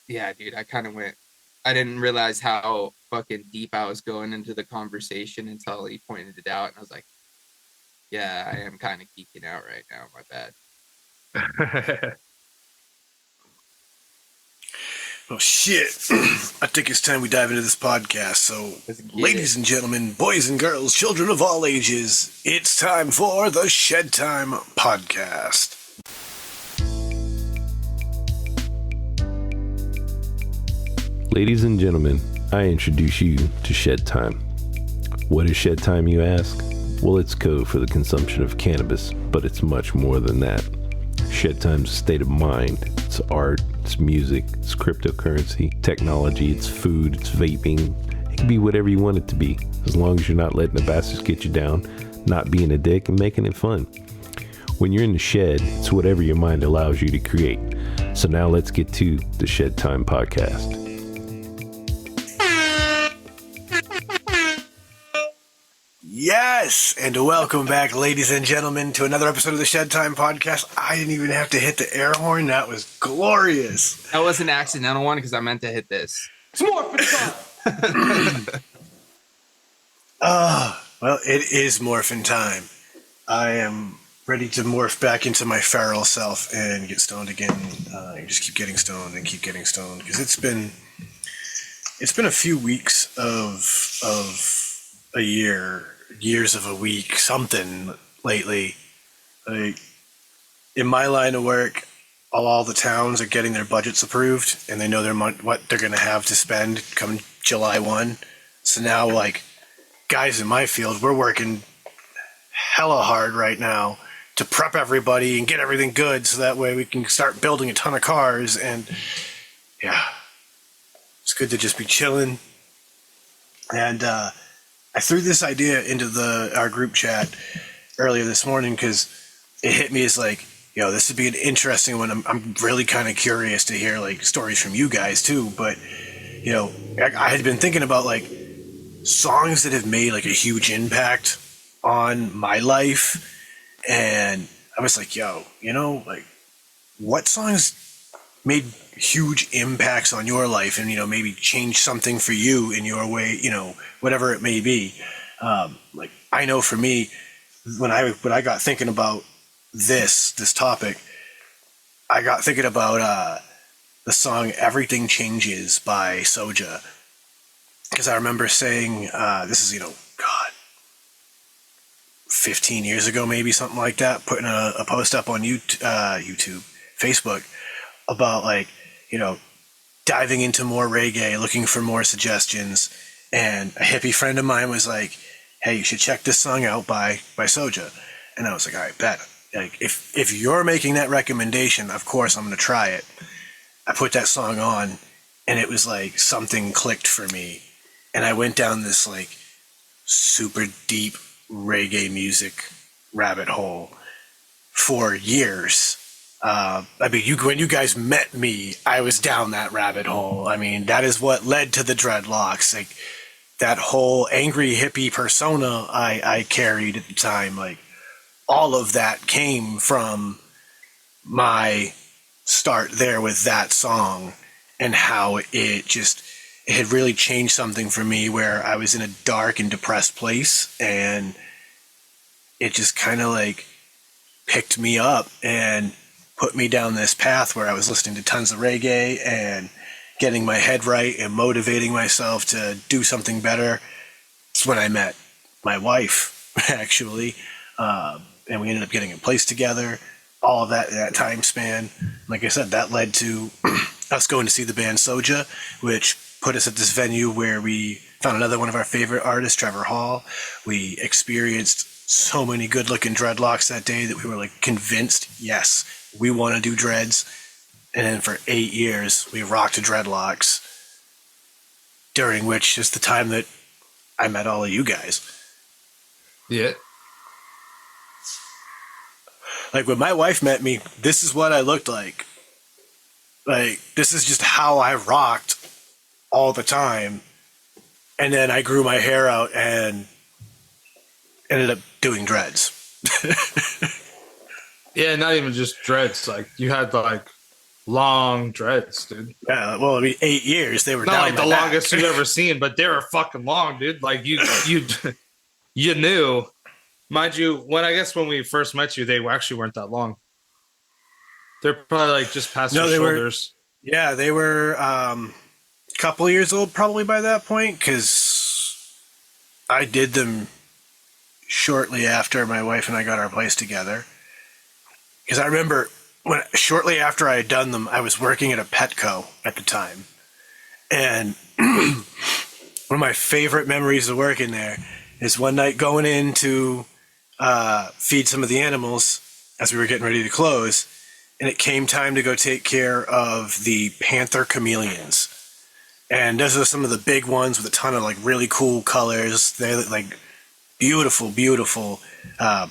Yeah, dude, I didn't realize how fucking deep I was going into the conversation until he pointed it out. And I was like, yeah, I am kind of geeking out right now. My bad. Well, shit. I think it's time we dive into this podcast. So, Let's get it. ladies and gentlemen, boys and girls, children of all ages, it's time for the Shedtime podcast. Ladies and gentlemen, I introduce you to Shedtime. What is Shedtime, you ask? Well, it's code for the consumption of cannabis, but it's much more than that. Shedtime's a state of mind. It's art, it's music, it's cryptocurrency, technology, it's food, it's vaping. It can be whatever you want it to be, as long as you're not letting the bastards get you down, not being a dick, and making it fun. When you're in the shed, it's whatever your mind allows you to create. So now let's get to the Shedtime podcast. Yes, and welcome back, ladies and gentlemen, to another episode of the Shedtime podcast. I didn't even have to hit the air horn. That was glorious. That was an accidental one because I meant to hit this. It's more for the Well, it is morphin' time. I am ready to morph back into my feral self and get stoned again. Just keep getting stoned and keep getting stoned because it's been a few weeks of a year, years of a week, something lately. Like, in my line of work, all the towns are getting their budgets approved, and they know what they're going to have to spend come July 1. So now, like, guys in my field, we're working hella hard right now to prep everybody and get everything good so that way we can start building a ton of cars. And yeah, it's good to just be chilling. And I threw this idea into our group chat earlier this morning because it hit me as like, this would be an interesting one. I'm really kind of curious to hear like stories from you guys too. But I had been thinking about like songs that have made like a huge impact on my life, and I was like, like what songs made huge impacts on your life and maybe change something for you in your way, whatever it may be. Like I know for me, when I got thinking about this topic, I got thinking about the song "Everything Changes" by Soja, because I remember saying this is God, 15 years ago, maybe something like that, putting a post up on YouTube, Facebook, about like, diving into more reggae, looking for more suggestions. And a hippie friend of mine was like, hey, you should check this song out by Soja. And I was like, all right, bet. Like, if you're making that recommendation, of course I'm going to try it. I put that song on, and it was like something clicked for me. And I went down this like super deep reggae music rabbit hole for years. When you guys met me, I was down that rabbit hole. I mean, that is what led to the dreadlocks. Like that whole angry hippie persona I carried at the time. Like all of that came from my start there with that song, and how it had really changed something for me where I was in a dark and depressed place, and it just kind of like picked me up and put me down this path where I was listening to tons of reggae and getting my head right and motivating myself to do something better. It's when I met my wife, actually, and we ended up getting a place together. All of that time span, like I said, that led to us going to see the band Soja, which put us at this venue where we found another one of our favorite artists, Trevor Hall. We experienced so many good-looking dreadlocks that day that we were like convinced, yes, we want to do dreads. And then for 8 years, we rocked dreadlocks, during which is the time that I met all of you guys. Yeah. Like when my wife met me, this is what I looked like. Like this is just how I rocked all the time. And then I grew my hair out and ended up doing dreads. Yeah, not even just dreads. Like you had like long dreads, dude. Yeah, well, I mean, 8 years they were Not down like my the back. longest you've ever seen, but they were fucking long, dude. Like you knew. Mind you, when we first met you, they actually weren't that long. They're probably like just past your No, they were. shoulders. Yeah, they were a couple years old probably by that point because I did them shortly after my wife and I got our place together. Because I remember shortly after I had done them, I was working at a Petco at the time, and one of my favorite memories of working there is one night going in to feed some of the animals as we were getting ready to close, and it came time to go take care of the panther chameleons. And those are some of the big ones with a ton of like really cool colors. They're like beautiful, beautiful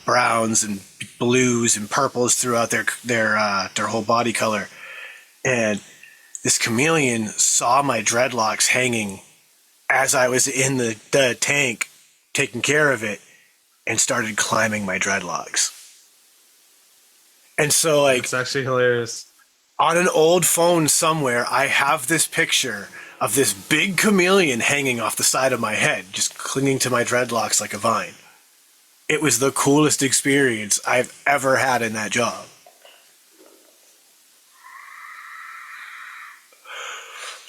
browns and blues and purples throughout their whole body color. And this chameleon saw my dreadlocks hanging as I was in the tank taking care of it and started climbing my dreadlocks. And so, like, It's actually hilarious. on an old phone somewhere, I have this picture of this big chameleon hanging off the side of my head, just clinging to my dreadlocks like a vine. It was the coolest experience I've ever had in that job.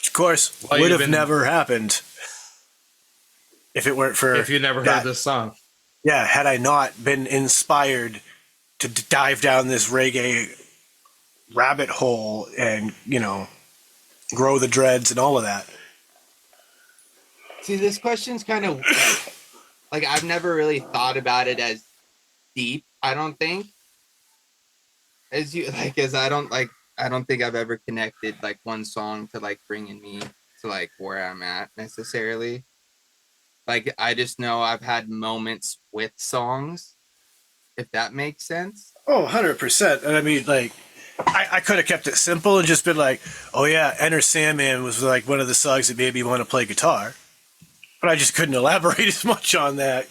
Of course, Well, would have never happened if it weren't for if you never that. heard this song. Yeah, had I not been inspired to dive down this reggae rabbit hole and, grow the dreads and all of that. See, this question's kind of like I've never really thought about it as deep. I don't think I don't think I've ever connected like one song to like bringing me to like where I'm at necessarily. Like I just know I've had moments with songs, if that makes sense. Oh, 100%. And I mean, like, I could have kept it simple and just been like, oh yeah, Enter Sandman was like one of the songs that made me want to play guitar. But I just couldn't elaborate as much on that.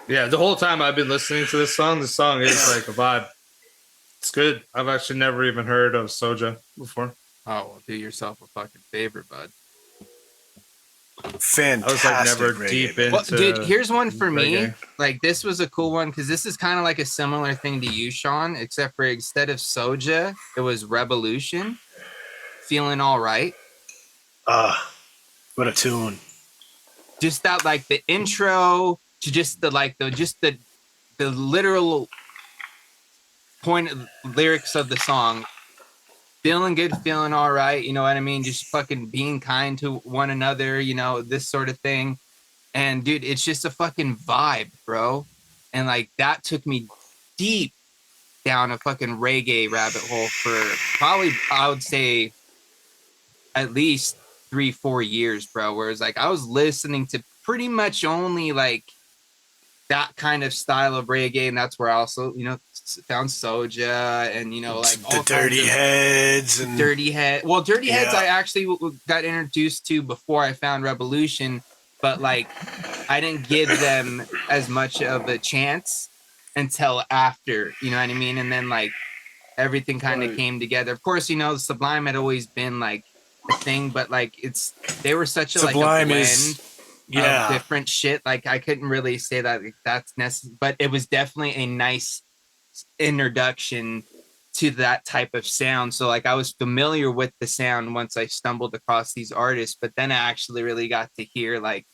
Yeah, the whole time I've been listening to this song is like a vibe. It's good. I've actually never even heard of Soja before. Oh, well, do yourself a fucking favor, bud. Fantastic. I was like never reggae. deep into. Well, dude, here's one for me. reggae. Like this was a cool one because this is kind of like a similar thing to you, Sean, except for instead of Soja, it was Revolution. Feeling all right. What a tune. Just that, like the intro to just the literal point of lyrics of the song. Feeling good, feeling all right. You know what I mean? Just fucking being kind to one another, this sort of thing. And dude, it's just a fucking vibe, bro. And like that took me deep down a fucking reggae rabbit hole for probably, I would say, at least 3-4 years, bro. Whereas like I was listening to pretty much only like that kind of style of reggae, and that's where I also, found Soja and like the Dirty Heads and Dirty Head. Well, Dirty Heads Yeah. I actually got introduced to before I found Revolution, but like I didn't give them as much of a chance until after, you know what I mean? And then like everything kind of Right. came together. Of course, Sublime had always been like a thing, but like they were such a Sublime like a is- blend yeah. of different shit. Like I couldn't really say that that's necessary, but it was definitely a nice introduction to that type of sound. So like I was familiar with the sound once I stumbled across these artists, but then I actually really got to hear like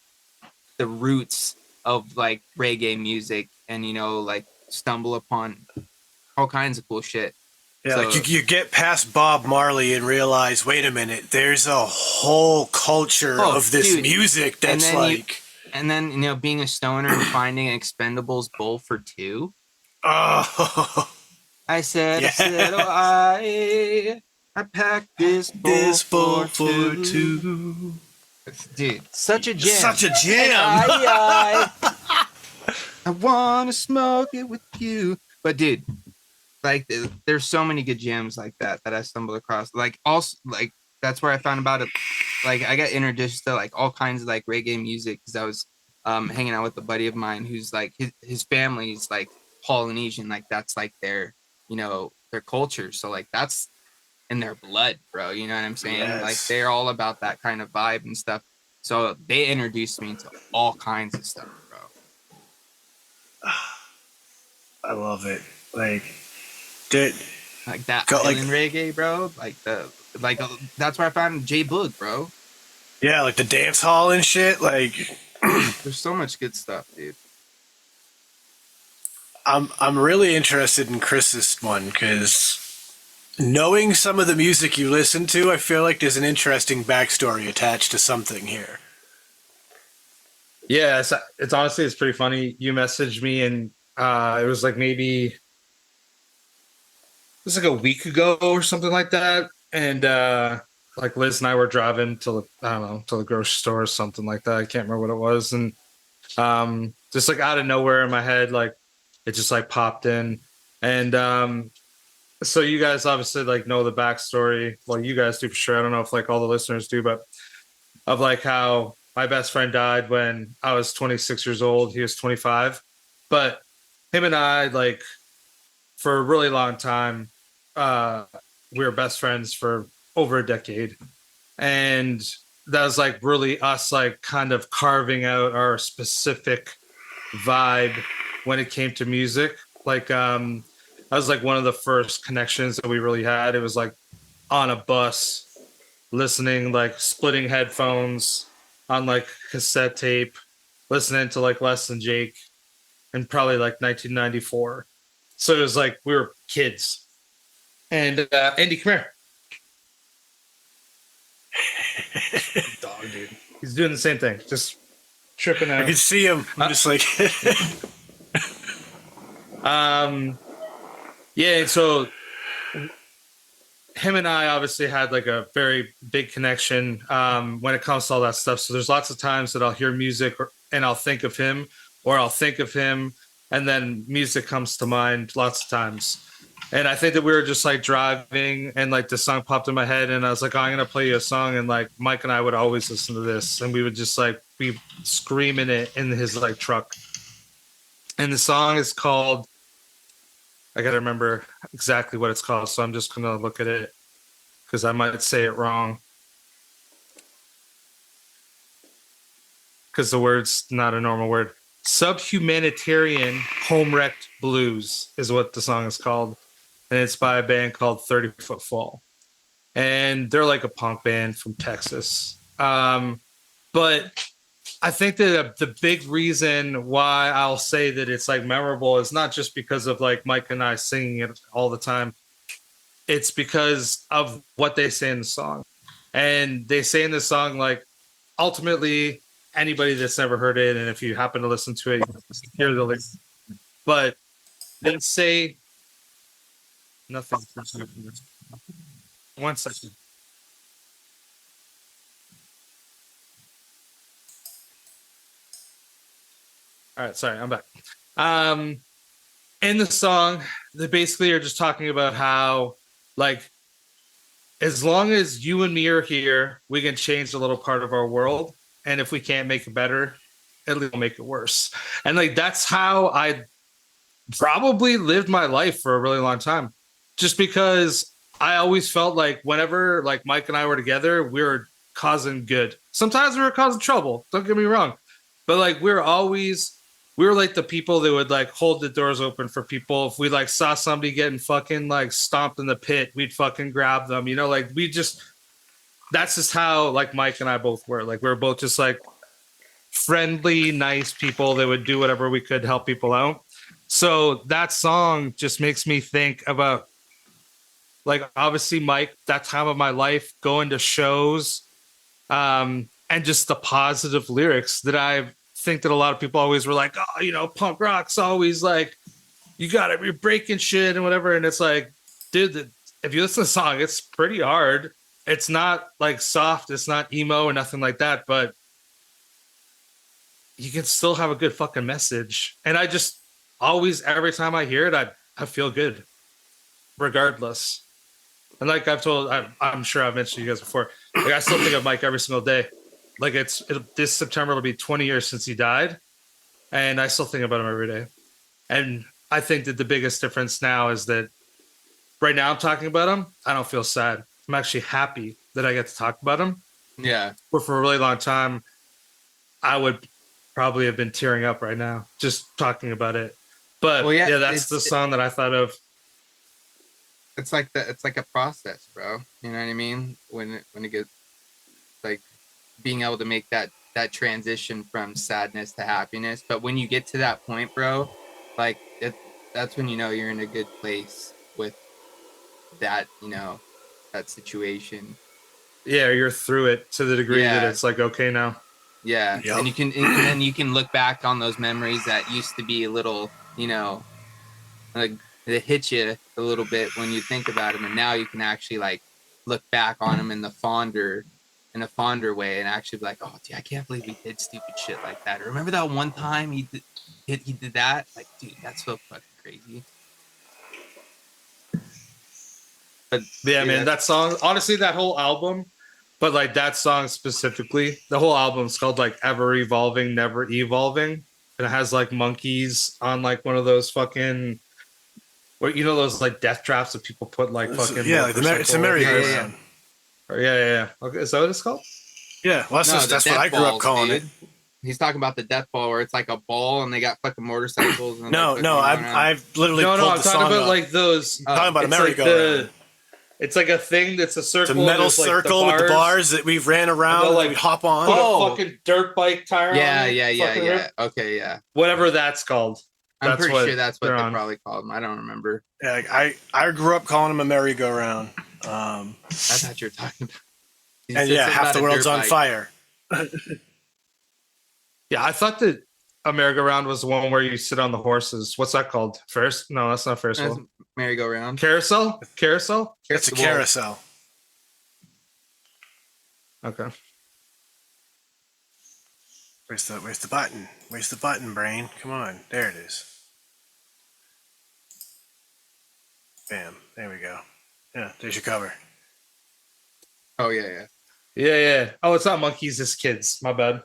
the roots of like reggae music and like stumble upon all kinds of cool shit. Yeah, So- like you get past Bob Marley and realize, wait a minute, there's a whole culture Oh, of this dude. music that's And then like, And then being a stoner and finding Expendables Bull for Two. oh, I said, Yeah. oh, I packed this bull, this bull for two. two. Dude, such a jam. Such a And jam. I want to smoke it with you. But dude, like there's so many good jams like that I stumbled across. Like also like that's where I found about it. Like I got introduced to like all kinds of like reggae music because I was hanging out with a buddy of mine who's like his family's like Polynesian. Like that's like their their culture. So like that's in their blood, bro. You know what I'm saying? Like Yes. they're all about that kind of vibe and stuff. So they introduced me to all kinds of stuff, bro. I love it. Like, dude, Like that got like, island reggae, bro. That's where I found J Boog, bro. yeah, like the dance hall and shit. Like, There's so much good stuff, dude. I'm really interested in Chris's one because knowing some of the music you listen to, I feel like there's an interesting backstory attached to something here. Yeah, it's honestly it's pretty funny. You messaged me and it was like maybe it was like a week ago or something like that. And like Liz and I were driving to I don't know, to the grocery store or something like that. I can't remember what it was. And just like out of nowhere in my head, like it just like popped in. And so you guys obviously like know the backstory. Well, you guys do for sure. I don't know if like all the listeners do, but of like how my best friend died when I was 26 years old. He was 25. But him and I, like, for a really long time, we were best friends for over a decade. And that was like really us, like, kind of carving out our specific vibe when it came to music. Like, that was like one of the first connections that we really had. It was like on a bus listening, like splitting headphones on like cassette tape, listening to like Less Than Jake in probably like 1994. So it was like we were kids. And Andy, come here. Dog, dude. He's doing the same thing, just tripping out. I can see him. I'm just like, yeah, and so him and I obviously had like a very big connection when it comes to all that stuff. So there's lots of times that I'll hear music and I'll think of him, or I'll think of him, and then music comes to mind lots of times. And I think that we were just like driving and like the song popped in my head and I was like, oh, I'm going to play you a song. And like Mike and I would always listen to this and we would just like be screaming it in his like truck. And the song is called, I got to remember exactly what it's called. So I'm just going to look at it because I might say it wrong. Because the word's not a normal word. Subhumanitarian Home Wrecked Blues is what the song is called. And it's by a band called 30 Foot Fall. And they're like a punk band from Texas. But I think that the big reason why I'll say that it's like memorable is not just because of like Mike and I singing it all the time. It's because of what they say in the song. And they say in the song, like, ultimately, anybody that's never heard it, and if you happen to listen to it, you hear the lyrics. But they say nothing. 1 second. All right, sorry, I'm back. In the song, they basically are just talking about how, like, as long as you and me are here, we can change a little part of our world. And if we can't make it better, it'll make it worse. And like that's how I probably lived my life for a really long time. Just because I always felt like whenever like Mike and I were together, we were causing good. Sometimes we were causing trouble. Don't get me wrong. But like we were like the people that would like hold the doors open for people. If we like saw somebody getting fucking like stomped in the pit, we'd fucking grab them. You know, like that's just how like Mike and I both were. Like we were both just like friendly, nice people that would do whatever we could to help people out. So that song just makes me think about like obviously Mike, that time of my life, going to shows, and just the positive lyrics that I think that a lot of people always were like, oh, you know, punk rock's always like, you gotta be breaking shit and whatever. And it's like, dude, if you listen to the song, it's pretty hard. It's not like soft, it's not emo or nothing like that, but you can still have a good fucking message. And I just always, every time I hear it, I feel good, regardless. And like I'm sure I've mentioned to you guys before, like I still think of Mike every single day. Like this September will be 20 years since he died, and I still think about him every day. And I think that the biggest difference now is that right now I'm talking about them, I don't feel sad. I'm actually happy that I get to talk about them. Yeah. But for a really long time, I would probably have been tearing up right now just talking about it. But Well, yeah, yeah, that's the song that I thought of. it's like a process, bro. You know what I mean? When it gets like being able to make that transition from sadness to happiness. But when you get to that point, bro, like that's when you know you're in a good place with that, that situation. Yeah, you're through it to the degree that Yeah, it's like okay now. yeah. Yep. And you can and then you can look back on those memories that used to be a little, like they hit you a little bit when you think about them, and now you can actually like look back on them in a fonder way and actually be like, oh, dude, I can't believe we did stupid shit like that. Or remember that one time he did that? Like, dude, that's so fucking crazy. But Yeah, dude, man, that song, honestly, that whole album, but like that song specifically, the whole album's called like Ever Evolving, Never Evolving. And it has like monkeys on like one of those fucking, what, you know, those like death traps that people put like fucking Yeah, like it's a motorcycle merry-go-round. yeah. Okay, is that what it's called? Yeah, well, that's what I grew up calling it. He's talking about the death ball where it's like a ball and they got fucking motorcycles. And No, I've literally No, pulled I'm the talking song about up. like those. I'm talking about a it's like merry-go-round. it's like a thing that's a circle. It's a metal and there's, like, circle with the bars that we've ran around and like, we'd hop on. Put Oh. a fucking dirt bike tire Yeah, on it. yeah. Okay, yeah. Whatever that's called. I'm That's pretty what sure that's what they're they on. probably called them. I don't remember. Yeah, I grew up calling them a merry-go-round. I thought you were talking about. And yeah, half the world's on fire. Yeah, I thought that a merry-go-round was the one where you sit on the horses. What's that called? Ferris? No, that's not Ferris That's wheel. merry-go-round. Carousel? Carousel? It's a carousel. Okay. Where's the button? Where's the button, brain? Come on. There it is. Bam. There we go. Yeah, there's your cover. Oh yeah. Yeah. Oh, it's not monkeys, it's kids. My bad.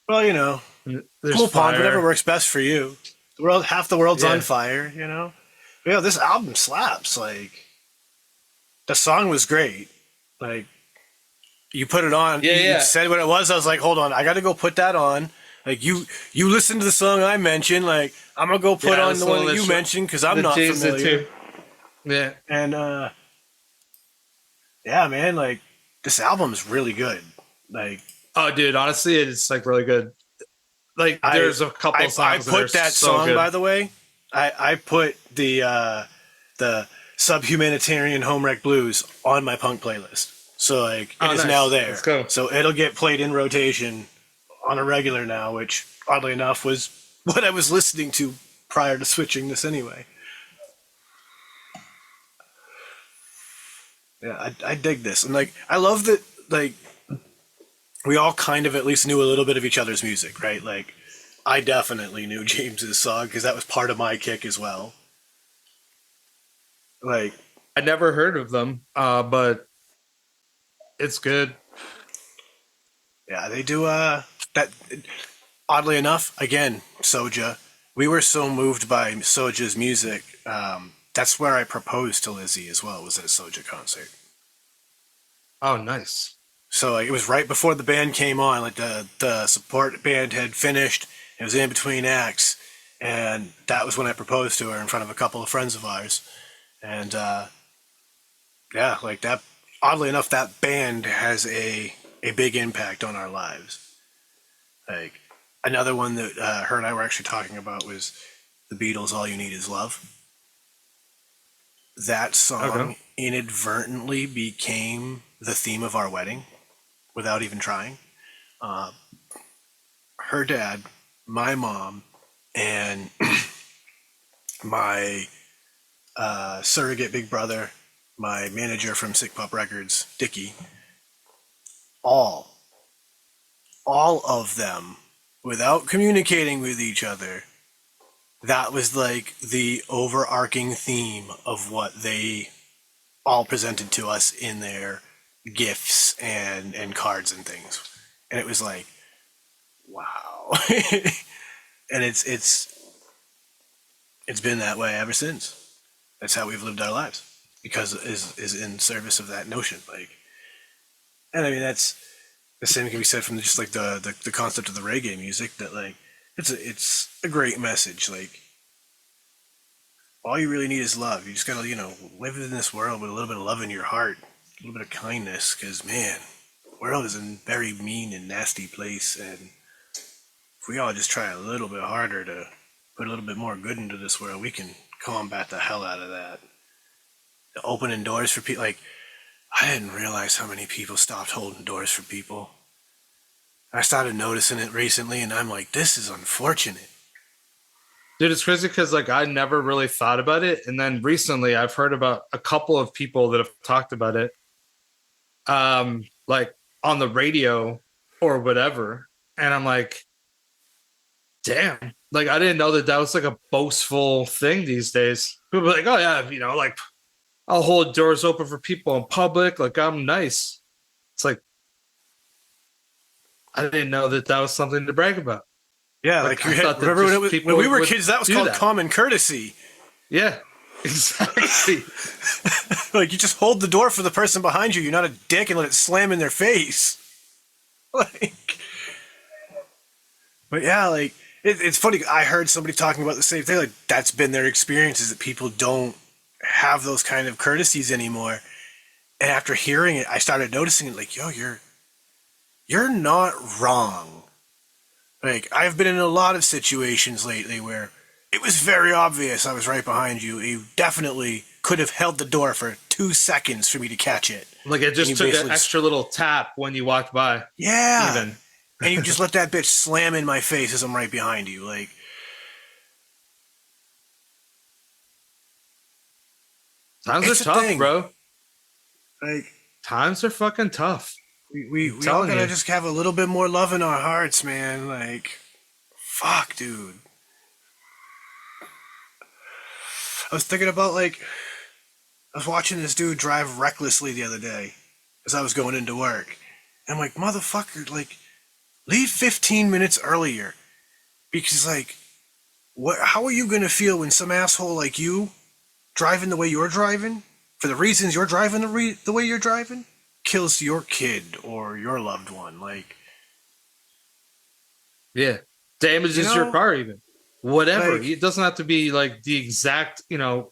Well, you know, There's cool fire. pond, whatever works best for you. Half the world's Yeah. on fire, you know? But, yeah, this album slaps. Like, the song was great. Like, you put it on. Yeah. You said what it was. I was like, hold on, I got to go put that on. Like, you listen to the song I mentioned. Like, I'm going to go put on the one that you mentioned because I'm not familiar. Too. Yeah. And, yeah, man, like, this album's really good. Like, Oh, dude, honestly, it's like really good. Like, there's a couple of songs. I put that song, by the way. I put the Subhumanitarian Home Wreck Blues on my punk playlist. So like it is now there. Let's go. So it'll get played in rotation on a regular now, which oddly enough was what I was listening to prior to switching this anyway. Yeah, I dig this. And like I love that like we all kind of at least knew a little bit of each other's music, right? Like I definitely knew James's song because that was part of my kick as well. Like I never heard of them, but it's good. Yeah, they do that oddly enough, again, Soja. We were so moved by Soja's music. That's where I proposed to Lizzie as well, was at a Soja concert. Oh, nice. So like, it was right before the band came on. Like the support band had finished. It was in between acts, and that was when I proposed to her in front of a couple of friends of ours. And yeah, like that. Oddly enough, that band has a big impact on our lives. Like another one that her and I were actually talking about was the Beatles' "All You Need Is Love." That song inadvertently became the theme of our wedding without even trying. Her dad, my mom, and my surrogate big brother, my manager from Sick Pup Records, Dickie, all of them, without communicating with each other, that was like the overarching theme of what they all presented to us in their gifts and cards and things. And it was like, wow. And it's been that way ever since. That's how we've lived our lives. because is in service of that notion. Like, and I mean that's the same can be said from just like the concept of the reggae music, that like it's a great message. Like, all you really need is love. You just gotta, live in this world with a little bit of love in your heart, a little bit of kindness, because man, the world is a very mean and nasty place, and if we all just try a little bit harder to put a little bit more good into this world, we can combat the hell out of that. The opening doors for people, like, I didn't realize how many people stopped holding doors for people. I started noticing it recently, and I'm like, this is unfortunate. Dude, it's crazy because like I never really thought about it, and then recently I've heard about a couple of people that have talked about it, like on the radio or whatever, and I'm like, damn, like I didn't know that was like a boastful thing these days. People are like, oh yeah, like I'll hold doors open for people in public, like I'm nice. It's like I didn't know that was something to brag about. Yeah, like remember when we were kids, that was called common courtesy. Yeah, exactly. Like, you just hold the door for the person behind you. You're not a dick and let it slam in their face. Like, but yeah, like it's funny. I heard somebody talking about the same thing. Like, that's been their experience, is that people don't have those kind of courtesies anymore. And after hearing it, I started noticing it. Like, yo, you're not wrong. Like, I've been in a lot of situations lately where it was very obvious I was right behind you. You definitely could have held the door for 2 seconds for me to catch it. Like, it just took an extra little tap when you walked by. Yeah. Even. And you just let that bitch slam in my face as I'm right behind you. Like, times are tough, bro. Like, times are fucking tough. We all gotta just have a little bit more love in our hearts, man. Like, fuck, dude. I was thinking about, like, I was watching this dude drive recklessly the other day as I was going into work. And I'm like, motherfucker, like, leave 15 minutes earlier. Because, like, how are you gonna feel when some asshole like you, driving the way you're driving, for the reasons you're driving the way you're driving, kills your kid or your loved one? Like, yeah, damages your car, even whatever. Like, it doesn't have to be like the exact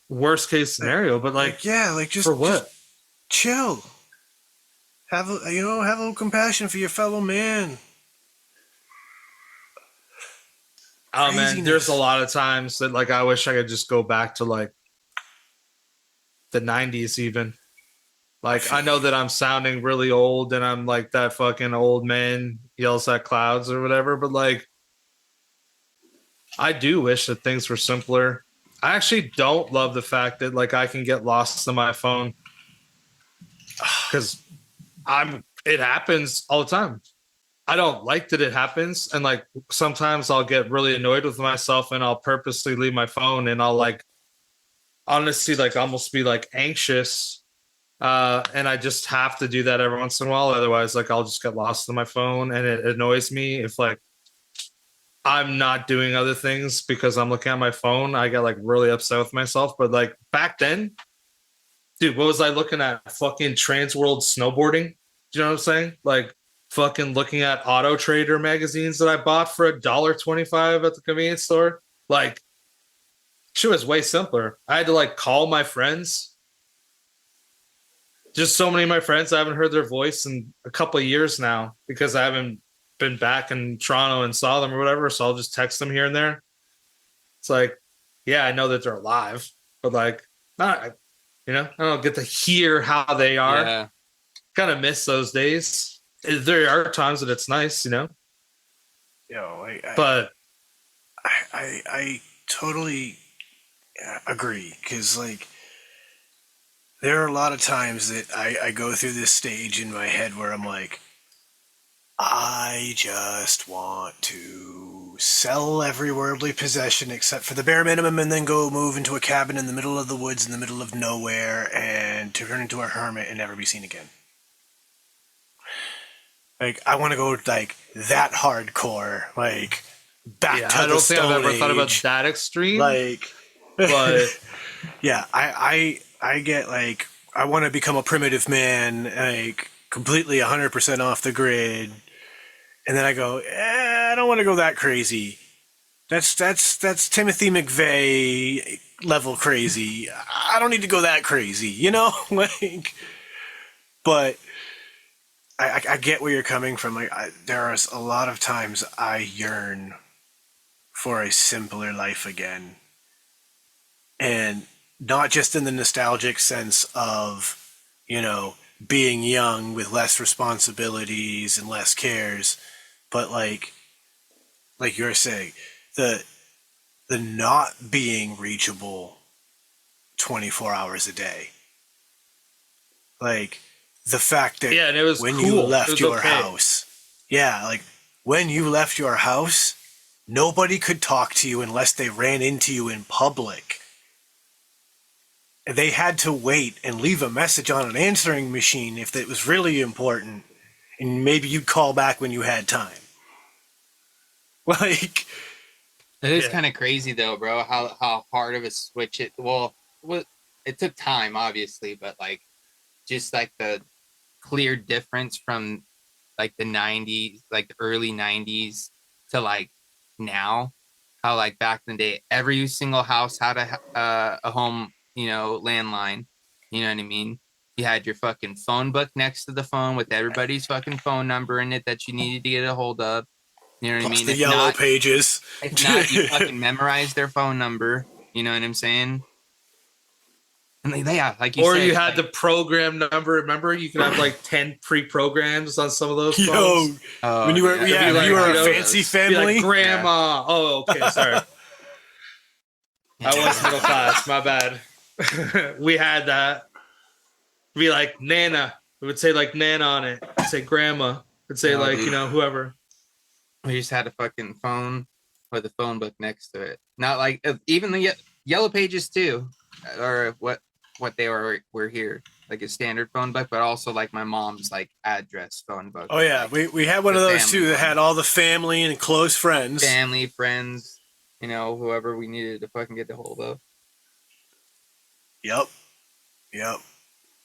worst case scenario, but like yeah, like, just for what? Just chill. Have a little compassion for your fellow man. Oh man, there's a lot of times that like I wish I could just go back to like the 90s even. Like, I know that I'm sounding really old and I'm like that fucking old man yells at clouds or whatever, but like, I do wish that things were simpler. I actually don't love the fact that like I can get lost on my phone, because it happens all the time. I don't like that it happens. And like, sometimes I'll get really annoyed with myself and I'll purposely leave my phone, and I'll like, honestly, like almost be like anxious. And I just have to do that every once in a while. Otherwise, like, I'll just get lost on my phone, and it annoys me if like I'm not doing other things because I'm looking at my phone. I get like really upset with myself. But like back then, dude, what was I looking at? Fucking Trans World Snowboarding. Do you know what I'm saying? Like, fucking looking at Auto Trader magazines that I bought for $1.25 at the convenience store. Like, shit was way simpler. I had to like call my friends. Just so many of my friends, I haven't heard their voice in a couple of years now because I haven't been back in Toronto and saw them or whatever. So I'll just text them here and there. It's like, yeah, I know that they're alive, but like, I don't get to hear how they are. Yeah. Kind of miss those days. There are times that it's nice, but I totally agree, because like, there are a lot of times that I go through this stage in my head where I'm like, I just want to sell every worldly possession except for the bare minimum, and then go move into a cabin in the middle of the woods in the middle of nowhere and turn into a hermit and never be seen again. Like, I want to go like that hardcore, like back to the Stone Age. I don't think I've ever thought about that extreme. Like, but yeah, I I get like, I want to become a primitive man, like completely 100% off the grid. And then I go, I don't want to go that crazy. That's Timothy McVeigh level crazy. I don't need to go that crazy, you know? Like, but I get where you're coming from. Like, there are a lot of times I yearn for a simpler life again. And not just in the nostalgic sense of, you know, being young with less responsibilities and less cares, but like you're saying, the not being reachable 24 hours a day. Like the fact that Yeah, and it was when cool. you It left was your okay. house, yeah, like when you left your house, nobody could talk to you unless they ran into you in public. They had to wait and leave a message on an answering machine if it was really important, and maybe you'd call back when you had time. Like, It is Yeah. kind of crazy though, bro. How hard of a switch it. Well, it took time, obviously, but like just like the clear difference from like the '90s, like the early '90s to like now. How like back in the day, every single house had a home, you know, landline. You know what I mean? You had your fucking phone book next to the phone with everybody's fucking phone number in it that you needed to get a hold of. You know what I plus mean? the yellow pages. If not, you fucking memorize their phone number. You know what I'm saying? And yeah, like you Or said, you had like, the program number. Remember, you could have like 10 pre-programs on some of those Yo, phones. oh, when you were, dude, yeah, It'd be when you like, were you a know, fancy Be family. like grandma. Oh, okay, sorry. I was middle class. My bad. We had that. Be like Nana. It would say like Nana on it. It'd say grandma. It'd say No, like, dude. you know, whoever. We just had a fucking phone with a phone book next to it. Not like even the yellow pages too, or what they were here, like a standard phone book, but also like my mom's like address phone book. Oh yeah, Like we had one the of those family too that one. had all the family and close friends. Family, friends, you know, whoever we needed to fucking get a hold of. Yep, yep.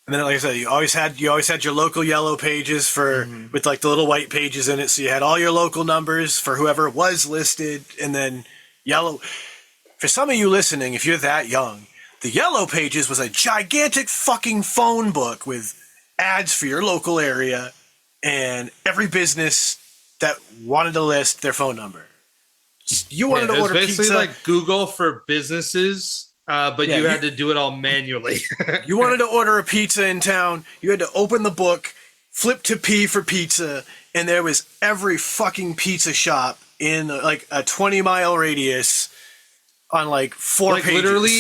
And then, like I said, you always had your local yellow pages for with like the little white pages in it. So you had all your local numbers for whoever was listed, and then yellow. For some of you listening, if you're that young, the yellow pages was a gigantic fucking phone book with ads for your local area and every business that wanted to list their phone number. You wanted It to was order basically pizza. like Google for businesses, but Yeah, you had to do it all manually. You wanted to order a pizza in town, you had to open the book, flip to P for pizza, and there was every fucking pizza shop in like a 20-mile radius on like four Like pages. literally,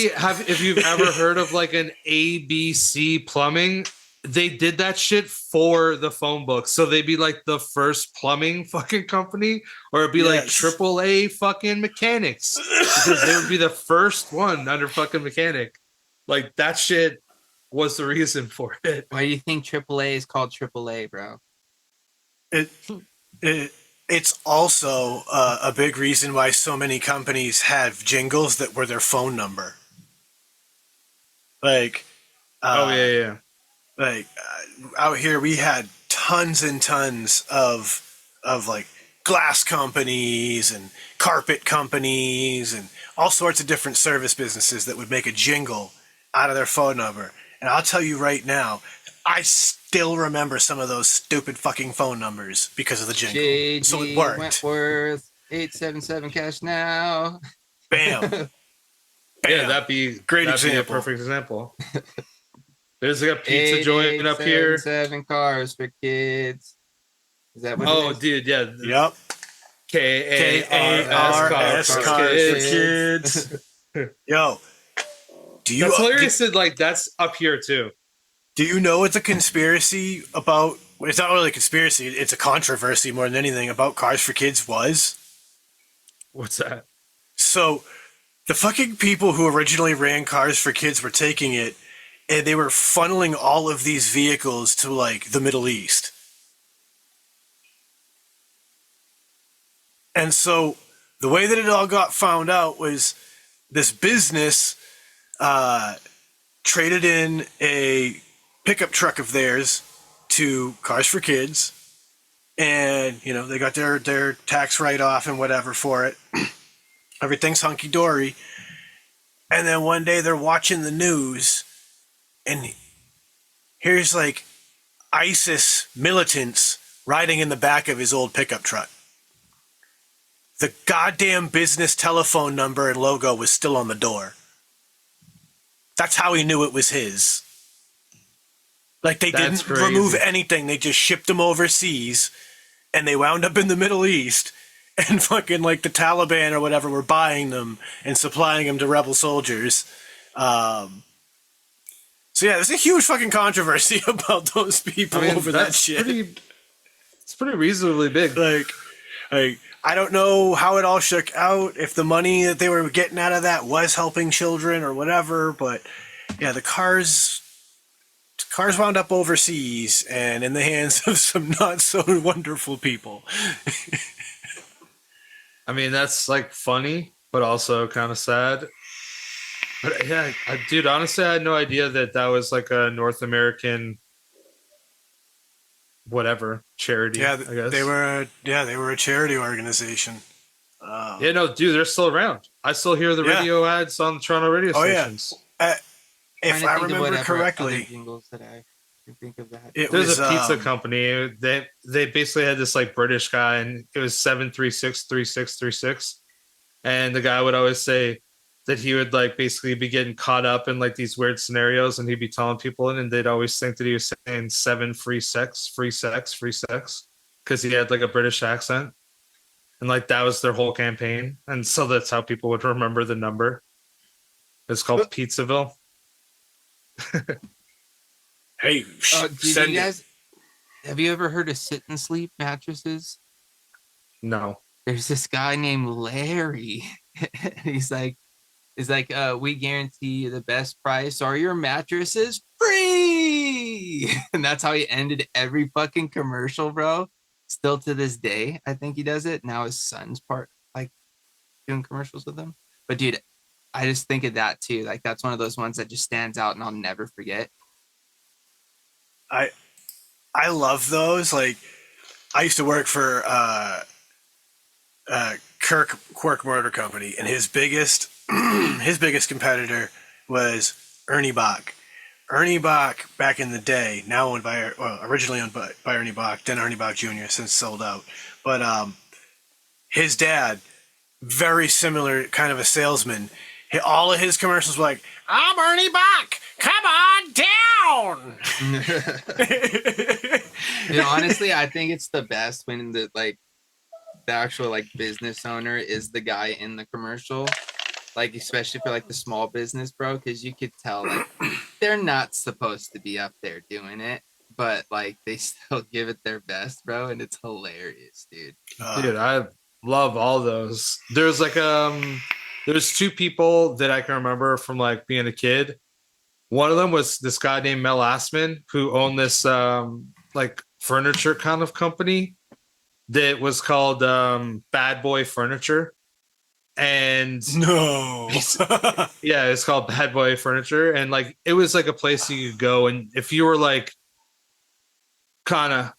if you've ever heard of like an ABC plumbing, they did that shit for the phone book. So they'd be like the first plumbing fucking company, or it'd be like Yes. AAA fucking mechanics, because they would be the first one under fucking mechanic. Like that shit was the reason for it. Why do you think AAA is called AAA, bro? It, it's also a big reason why so many companies have jingles that were their phone number. Like, Oh yeah. like out here we had tons and tons of like glass companies and carpet companies and all sorts of different service businesses that would make a jingle out of their phone number. And I'll tell you right now, I still remember some of those stupid fucking phone numbers because of the jingle. JG So it worked. Wentworth 877 cash now. Bam. Bam. Yeah, that'd be Great a example. perfect example. There's like a pizza joint up here. 7 cars for kids. Is that what it Oh, is? dude, yeah. Yep. KARS Cars cars for kids. kids. Yo, do you That's hilarious that like that's up here too. do you know it's a conspiracy about? It's not really a conspiracy. It's a controversy more than anything about Cars for Kids was. What's that? So the fucking people who originally ran Cars for Kids were taking it and they were funneling all of these vehicles to like the Middle East. And so the way that it all got found out was this business traded in a pickup truck of theirs to Cars for Kids, and they got their tax write-off and whatever for it. Everything's hunky-dory. And then one day they're watching the news, and here's like ISIS militants riding in the back of his old pickup truck. The goddamn business telephone number and logo was still on the door. That's how he knew it was his. Like, they didn't remove anything. They just shipped them overseas, and they wound up in the Middle East, and fucking, like, the Taliban or whatever were buying them and supplying them to rebel soldiers. So, yeah, there's a huge fucking controversy about those people over that shit. It's pretty reasonably big. Like, I don't know how it all shook out, if the money that they were getting out of that was helping children or whatever, but, yeah, the cars wound up overseas and in the hands of some not so wonderful people. I mean, that's like funny, but also kind of sad. But yeah, dude, honestly, I had no idea that was like a North American whatever charity. Yeah, I guess they were a charity organization. Yeah, no, dude, they're still around. I still hear the radio ads on the Toronto radio stations. Yeah. If I remember correctly, that I can think of that. There's a pizza company. They basically had this like British guy, and it was 7363636, and the guy would always say that he would like basically be getting caught up in like these weird scenarios, and he'd be telling people, and they'd always think that he was saying 7 free sex, because he had like a British accent, and like that was their whole campaign, and so that's how people would remember the number. It's called Pizzaville. Hey, you guys, have you ever heard of sit and sleep mattresses? No. There's this guy named Larry. He's like, we guarantee you the best price, or your mattress is free. And that's how he ended every fucking commercial, bro. Still to this day, I think he does it. Now his son's like doing commercials with him. But dude, I just think of that too. Like, that's one of those ones that just stands out and I'll never forget. I love those. Like, I used to work for Quirk Motor Company, and his biggest competitor was Ernie Bach. Ernie Bach, back in the day, now owned by, originally owned by Ernie Bach, then Ernie Bach Jr., since sold out. But his dad, very similar kind of a salesman. All of his commercials were like, "I'm Ernie Bach, come on down." Honestly, I think it's the best when the actual like business owner is the guy in the commercial, like especially for like the small business, bro, because you could tell like they're not supposed to be up there doing it, but like they still give it their best, bro, and it's hilarious, dude. Dude, I love all those. There's like there's two people that I can remember from like being a kid. One of them was this guy named Mel Assman, who owned this like furniture kind of company that was called Bad Boy Furniture. And no. Yeah, it's called Bad Boy Furniture. And like it was like a place you could go, and if you were like kind of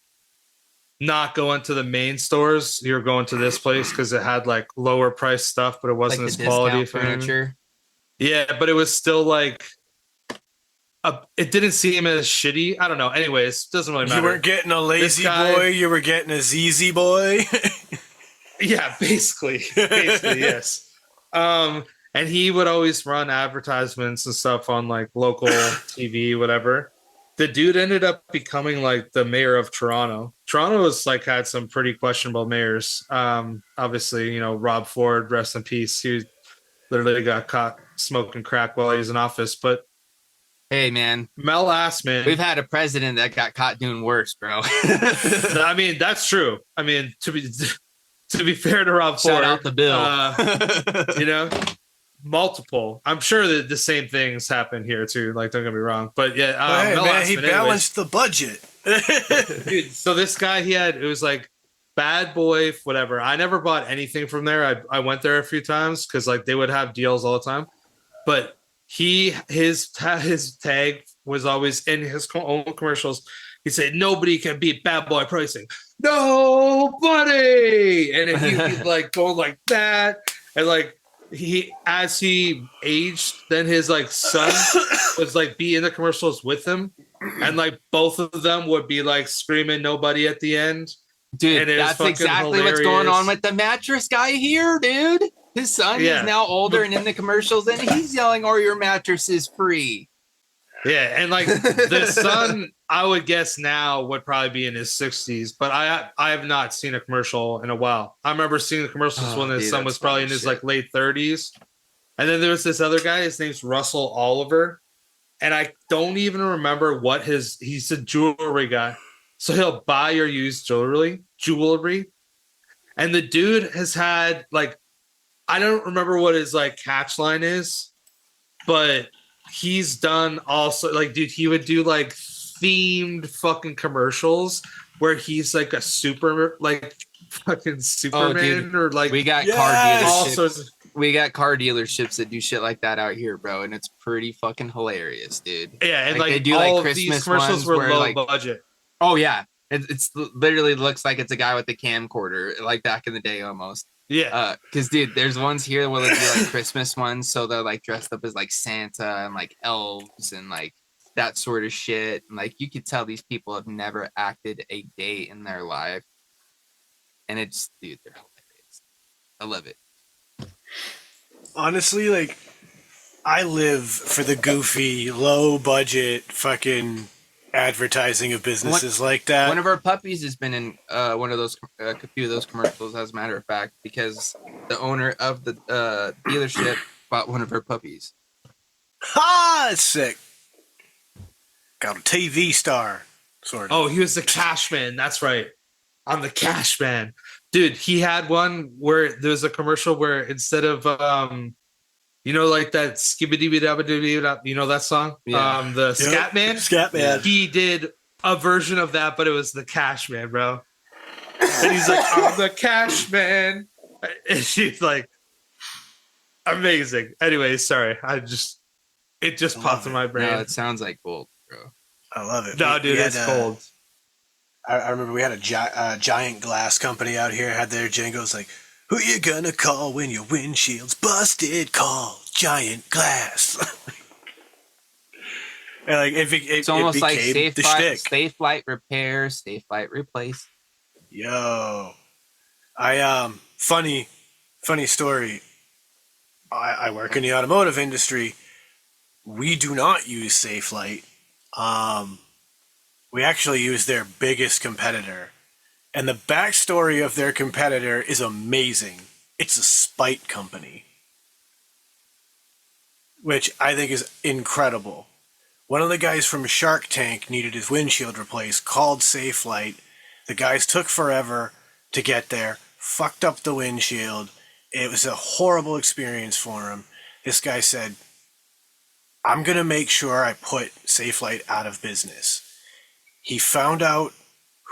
not going to the main stores, you're going to this place because it had like lower price stuff, but it wasn't like as quality furniture. Yeah, but it was still like it didn't seem as shitty. I don't know. Anyways, doesn't really matter. You weren't getting a lazy boy, you were getting a ZZ boy. Yeah, basically, yes. And he would always run advertisements and stuff on like local TV, whatever. The dude ended up becoming like the mayor of Toronto. Toronto was like had some pretty questionable mayors. Obviously, Rob Ford, rest in peace. He literally got caught smoking crack while he was in office. But hey, man, Mel Assman. We've had a president that got caught doing worse, bro. I mean, that's true. I mean, to be fair to Rob Ford, shout out the bill. Multiple. I'm sure that the same things happen here too. Like, don't get me wrong, but yeah, hey, man, he balanced the budget. Dude, so this guy, it was like Bad Boy, whatever. I never bought anything from there. I went there a few times because like they would have deals all the time, but his tag was always in his own commercials. He said, "Nobody can beat Bad Boy pricing. Nobody!" And he like going like that, and like as he aged, then his like son was like be in the commercials with him, and like both of them would be like screaming "Nobody" at the end. Dude, And it was that's fucking exactly hilarious. what's going on with the mattress guy here, dude. His son is now older and in the commercials, and he's yelling, "Or your mattress is free." Yeah, and like the son, I would guess now would probably be in his 60s, but I have not seen a commercial in a while. I remember seeing the commercials when his son was probably in his like late 30s. And then there was this other guy, his name's Russell Oliver, and I don't even remember what he's a jewelry guy. So he'll buy or use jewelry. And the dude has had like, I don't remember what his like catch line is, but he's done also like, dude, he would do like themed fucking commercials where he's like a super like fucking Superman or like we got car dealerships. all sorts of, we got car dealerships that do shit like that out here, bro, and it's pretty fucking hilarious, dude. yeah, and like they do all like of Christmas these commercials were low like, budget. Oh yeah, it's literally looks like it's a guy with a camcorder, like back in the day almost. Yeah, because dude, there's ones here where they do like Christmas ones, so they're like dressed up as like Santa and like elves and like that sort of shit. And like you could tell these people have never acted a day in their life, and it's dude, they're hilarious. I love it. Honestly, like I live for the goofy, low budget fucking advertising of businesses like that. One of our puppies has been in one of those a few of those commercials, as a matter of fact, because the owner of the dealership bought one of our puppies. Ha! It's sick. Got a TV star, sort of. Oh, he was the cash man. That's right. I'm the cash man. Dude, he had one where there was a commercial where instead of you know, like that skibidi, you know that song? Yeah. The Scat Man? Scat Man. He did a version of that, but it was the Cash Man, bro. And he's like, I'm the Cash Man. And she's like, amazing. Anyway, sorry. It just popped in my brain. No, it sounds like gold, bro. I love it. No, dude, it's cold. I remember we had a giant glass company out here, had their jingles like, "Who you gonna call when your windshield's busted? Call Giant Glass." And like it's almost like safe light repair, safe light replace. Yo, funny story. I work in the automotive industry. We do not use Safe Light. We actually use their biggest competitor. And the backstory of their competitor is amazing. It's a spite company, which I think is incredible. One of the guys from Shark Tank needed his windshield replaced, called Safelight. The guys took forever to get there, fucked up the windshield. It was a horrible experience for him. This guy said, I'm going to make sure I put Safelight out of business. He found out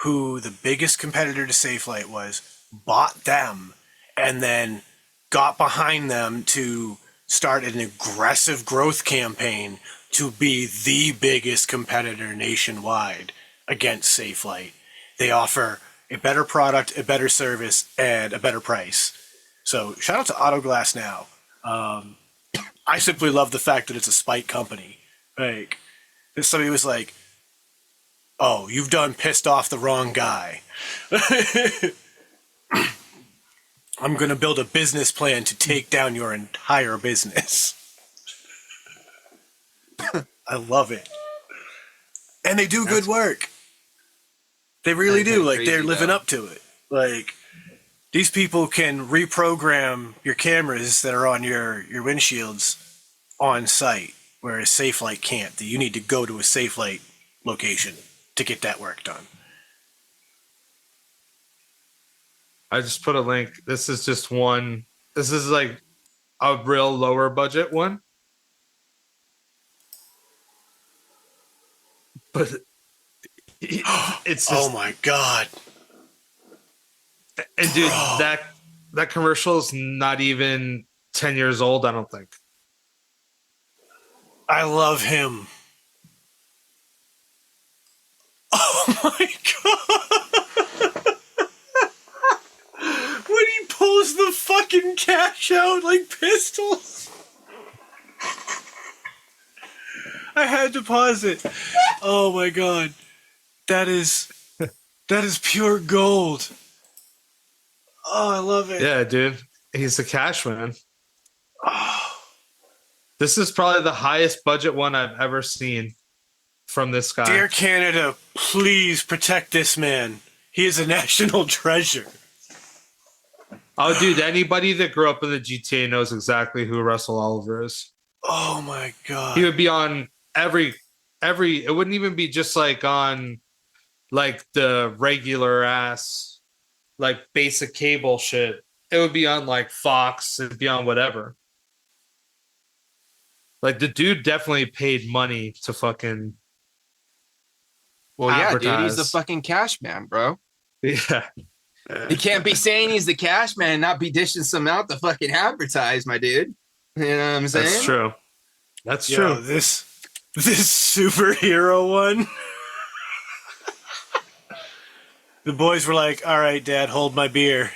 who the biggest competitor to Safelight was, bought them, and then got behind them to start an aggressive growth campaign to be the biggest competitor nationwide against Safelight. They offer a better product, a better service, and a better price. So shout out to Autoglass Now. I simply love the fact that it's a spite company. Like, if somebody was like, "Oh, you've done pissed off the wrong guy. I'm going to build a business plan to take down your entire business." I love it. And they do good work. They really do. Like, they're living up to it. Like, these people can reprogram your cameras that are on your windshields on site, whereas Safelight can't. You need to go to a Safelight location to get that work done. I just put a link. This is just one. This is like a real lower budget one. But it's just, oh my god. And dude, that commercial is not even 10 years old, I don't think. I love him. Oh my god! When he pulls the fucking cash out like pistols. I had to pause it. Oh my god. That is pure gold. Oh, I love it. Yeah, dude. He's a cash man. Oh, This is probably the highest budget one I've ever seen from this guy. dear Canada, please protect this man. He is a national treasure. Oh, dude, anybody that grew up in the GTA knows exactly who Russell Oliver is. Oh my god. He would be on every it wouldn't even be just like on like the regular ass like basic cable shit. It would be on like Fox, it'd be on whatever. Like the dude definitely paid money to fucking Well, yeah, dude, he's advertise. the fucking cash man, bro. Yeah. You can't be saying he's the cash man and not be dishing some out to fucking advertise, my dude. You know what I'm saying? That's true. That's Yo, true. this superhero one. The boys were like, all right, Dad, hold my beer.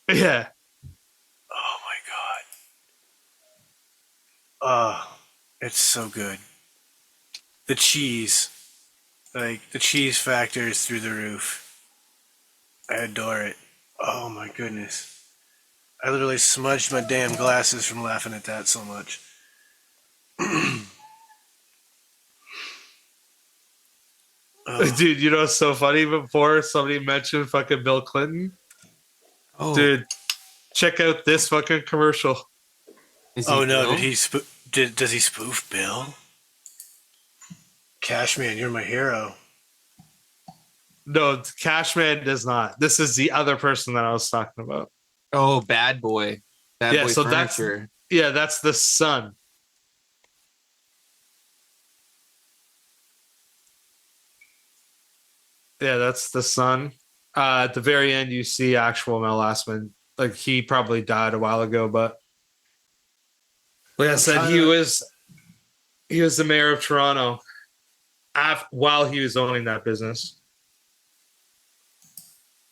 Yeah. Oh my god. Oh, it's so good. The cheese. Like, the cheese factor is through the roof. I adore it. Oh my goodness. I literally smudged my damn glasses from laughing at that so much. Oh, Dude, you know what's so funny? Before somebody mentioned fucking Bill Clinton. Oh, Dude, check out this fucking commercial. is he oh no, Bill? does he spoof Bill? Cashman, you're my hero. No, Cashman does not. This is the other person that I was talking about. Oh, bad boy. Bad Yeah, boy so that's- furniture. Yeah, that's the son. Yeah, that's the son. At the very end, you see actual Mel Lastman. Like he probably died a while ago, but like I said, he was the mayor of Toronto while he was owning that business.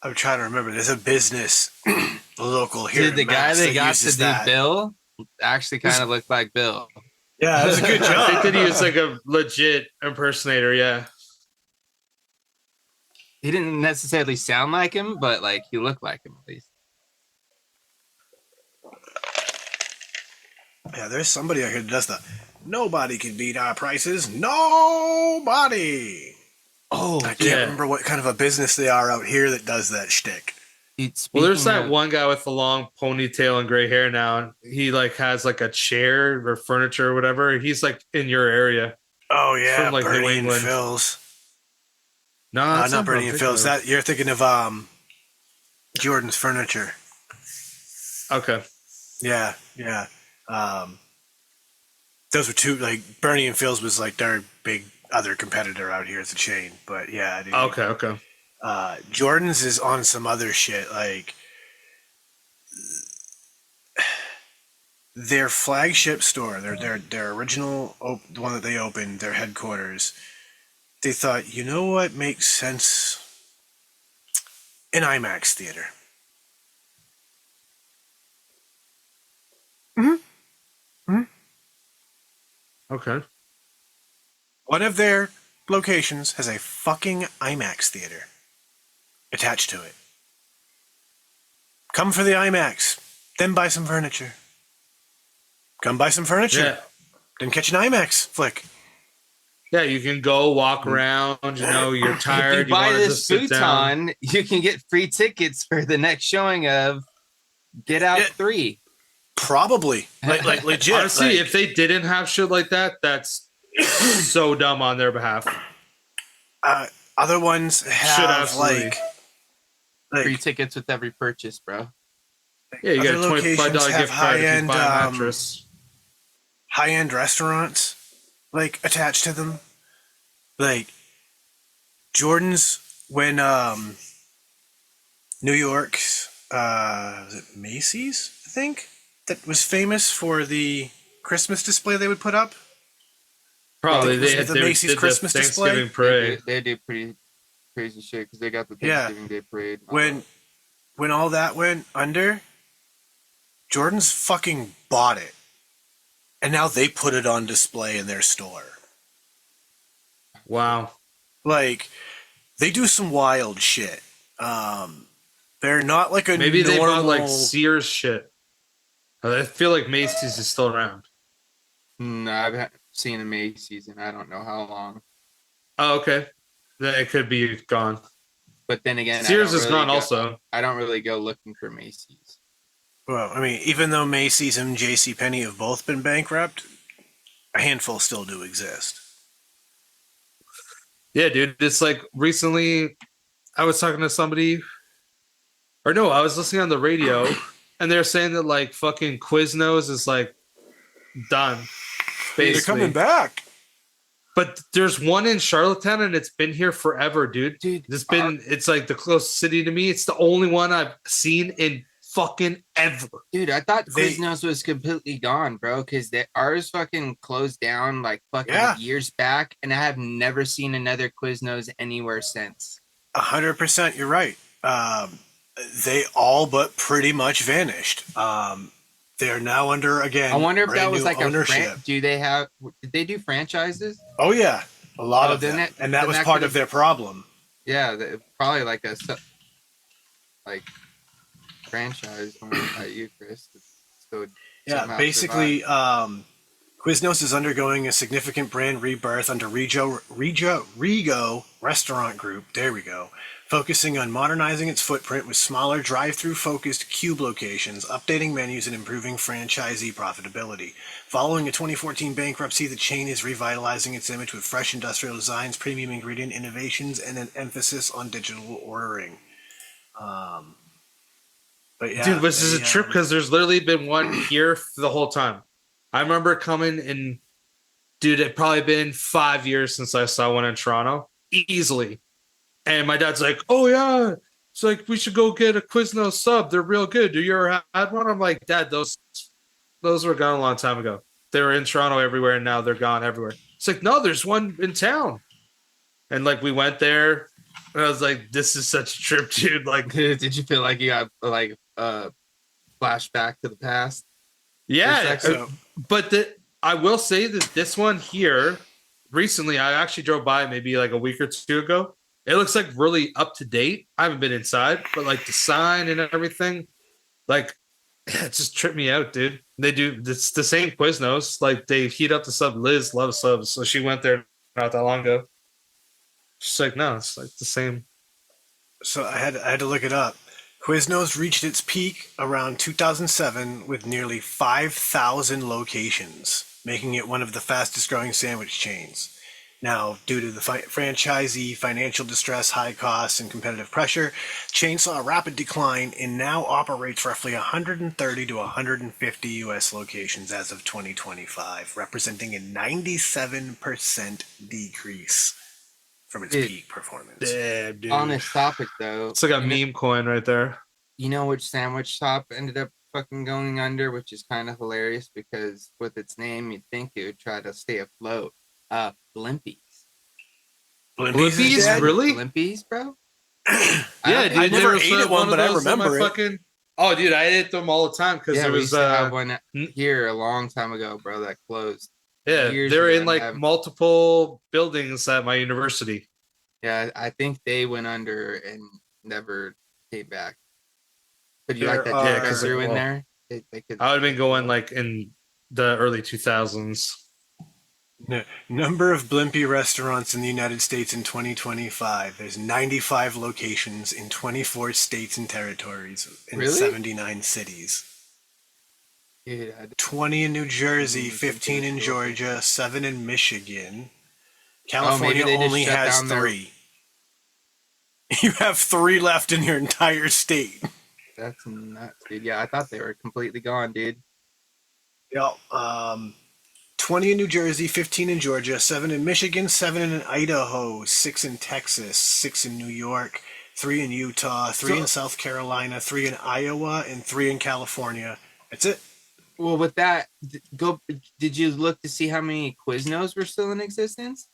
I'm trying to remember. There's a business local here. Dude, the in guy Mass that got to uses do that. Bill actually kind of looked like Bill. Yeah, that's a good I think job. that he was like a legit impersonator. Yeah. He didn't necessarily sound like him, but like he looked like him at least. Yeah, there's somebody out here that does the nobody can beat our prices. Nobody. Oh, I can't yeah. remember what kind of a business they are out here that does that shtick. dude, Well, there's speaking that of- one guy with the long ponytail and gray hair now, and he like has like a chair or furniture or whatever. He's like in your area. Oh yeah, From, like, New Bernie and England. Phil's. No, that's Not Bernie what I'm and Phil's. thinking That you're thinking of Jordan's Furniture. of. Okay. Yeah, yeah. Those were two, like, Bernie and Phil's was like their big other competitor out here as a chain. But yeah, dude. Okay. Jordan's is on some other shit. Like, their flagship store, their original, the one that they opened, their headquarters, they thought, you know what makes sense? An IMAX theater. Okay. One of their locations has a fucking IMAX theater attached to it. Come for the IMAX, then buy some furniture. Come buy some furniture, Yeah. then catch an IMAX flick. Yeah, you can go walk around. You know, you're if tired. you buy want to this just sit down. futon, you can get free tickets for the next showing of Get Out Yeah. 3. Probably, like legit. Honestly, like, if they didn't have shit like that, that's so dumb on their behalf. other ones have absolutely. Free like tickets with every purchase, bro. Yeah, you get a Other $25 locations have gift card if you high-end, buy a mattress. high-end restaurants like attached to them. Like Jordan's when New York's was it Macy's, I think, that was famous for the Christmas display they would put up? Probably Like, they the did Macy's the Christmas display? Thanksgiving parade. They do pretty crazy shit because they got the Yeah. Thanksgiving Day parade. When all that went under, Jordan's fucking bought it. And now they put it on display in their store. Wow. Like, they do some wild shit. They're not like a Maybe they normal... bought like Sears shit. I feel like Macy's is still around. No, I've seen a Macy's in I don't know how long. Oh, okay. Then it could be gone. But then again, Sears is gone also. I don't really go looking for Macy's. Well, I mean, even though Macy's and JCPenney have both been bankrupt, a handful still do exist. Yeah, dude. It's like recently I was talking to somebody, or no, I was listening on the radio, and they're saying that like fucking Quiznos is like done. Basically. They're coming back. But there's one in Charlottetown, and it's been here forever, dude. It's like the closest city to me. It's the only one I've seen in fucking ever. Dude, I thought Quiznos was completely gone, bro, because ours fucking closed down like fucking years back, and I have never seen another Quiznos anywhere since. 100%, you're right. They all but pretty much vanished. They're now under, again, I wonder if that was like ownership. did they do franchises? Oh, yeah. A lot of them. And that was part of their problem. Yeah, probably like a franchise at you, Chris. So yeah, basically, Quiznos is undergoing a significant brand rebirth under Rego Restaurant Group. There we go. Focusing on modernizing its footprint with smaller drive-through focused cube locations, updating menus, and improving franchisee profitability. Following a 2014 bankruptcy, the chain is revitalizing its image with fresh industrial designs, premium ingredient innovations, and an emphasis on digital ordering. But yeah, dude, this is a trip because there's literally been one here for the whole time. I remember coming and, dude, it probably been 5 years since I saw one in Toronto, easily. And my dad's like, "Oh yeah, it's like we should go get a Quiznos sub. They're real good. Do you ever had one?" I'm like, "Dad, those were gone a long time ago. They were in Toronto everywhere, and now they're gone everywhere." It's like, "No, there's one in town." And like we went there, and I was like, "This is such a trip, dude." Like, did you feel like you got like flashback to the past? Yeah, but I will say that this one here, recently, I actually drove by maybe like a week or two ago. It looks like really up to date. I haven't been inside, but like the sign and everything, like it just tripped me out, dude. They do it's the same Quiznos. Like they heat up the sub. Liz loves subs, so she went there not that long ago. She's like, no, it's like the same. So I had to look it up. Quiznos reached its peak around 2007 with nearly 5,000 locations, making it one of the fastest growing sandwich chains. Now, due to the franchisee financial distress, high costs, and competitive pressure, chain saw a rapid decline and now operates roughly 130 to 150 U.S. locations as of 2025, representing a 97% decrease from its peak performance. Damn, dude. On this topic, though, it's like a meme coin right there. You know which sandwich shop ended up fucking going under, which is kind of hilarious because with its name, you'd think it would try to stay afloat. Blimpies. Blimpies, really? Blimpies, bro? Yeah, dude. I never ate one, but I remember it. Oh, dude, I ate them all the time because there was have one here a long time ago, bro, that closed. Yeah, they're in like multiple buildings at my university. Yeah, I think they went under and never came back. Could you like that drive-through in there? They could, I would have been going like in the early 2000s. Number of Blimpie restaurants in the United States in 2025. There's 95 locations in 24 states and territories in 79 cities. Yeah, 20 in New Jersey, 15 in Georgia, 7 in Michigan. California only has 3. You have 3 left in your entire state. That's nuts, dude. Yeah, I thought they were completely gone, dude. Yeah, 20 in New Jersey, 15 in Georgia, 7 in Michigan, 7 in Idaho, 6 in Texas, 6 in New York, 3 in Utah, 3 in South Carolina, 3 in Iowa, and 3 in California. That's it. Well, with that, go. Did you look to see how many Quiznos were still in existence?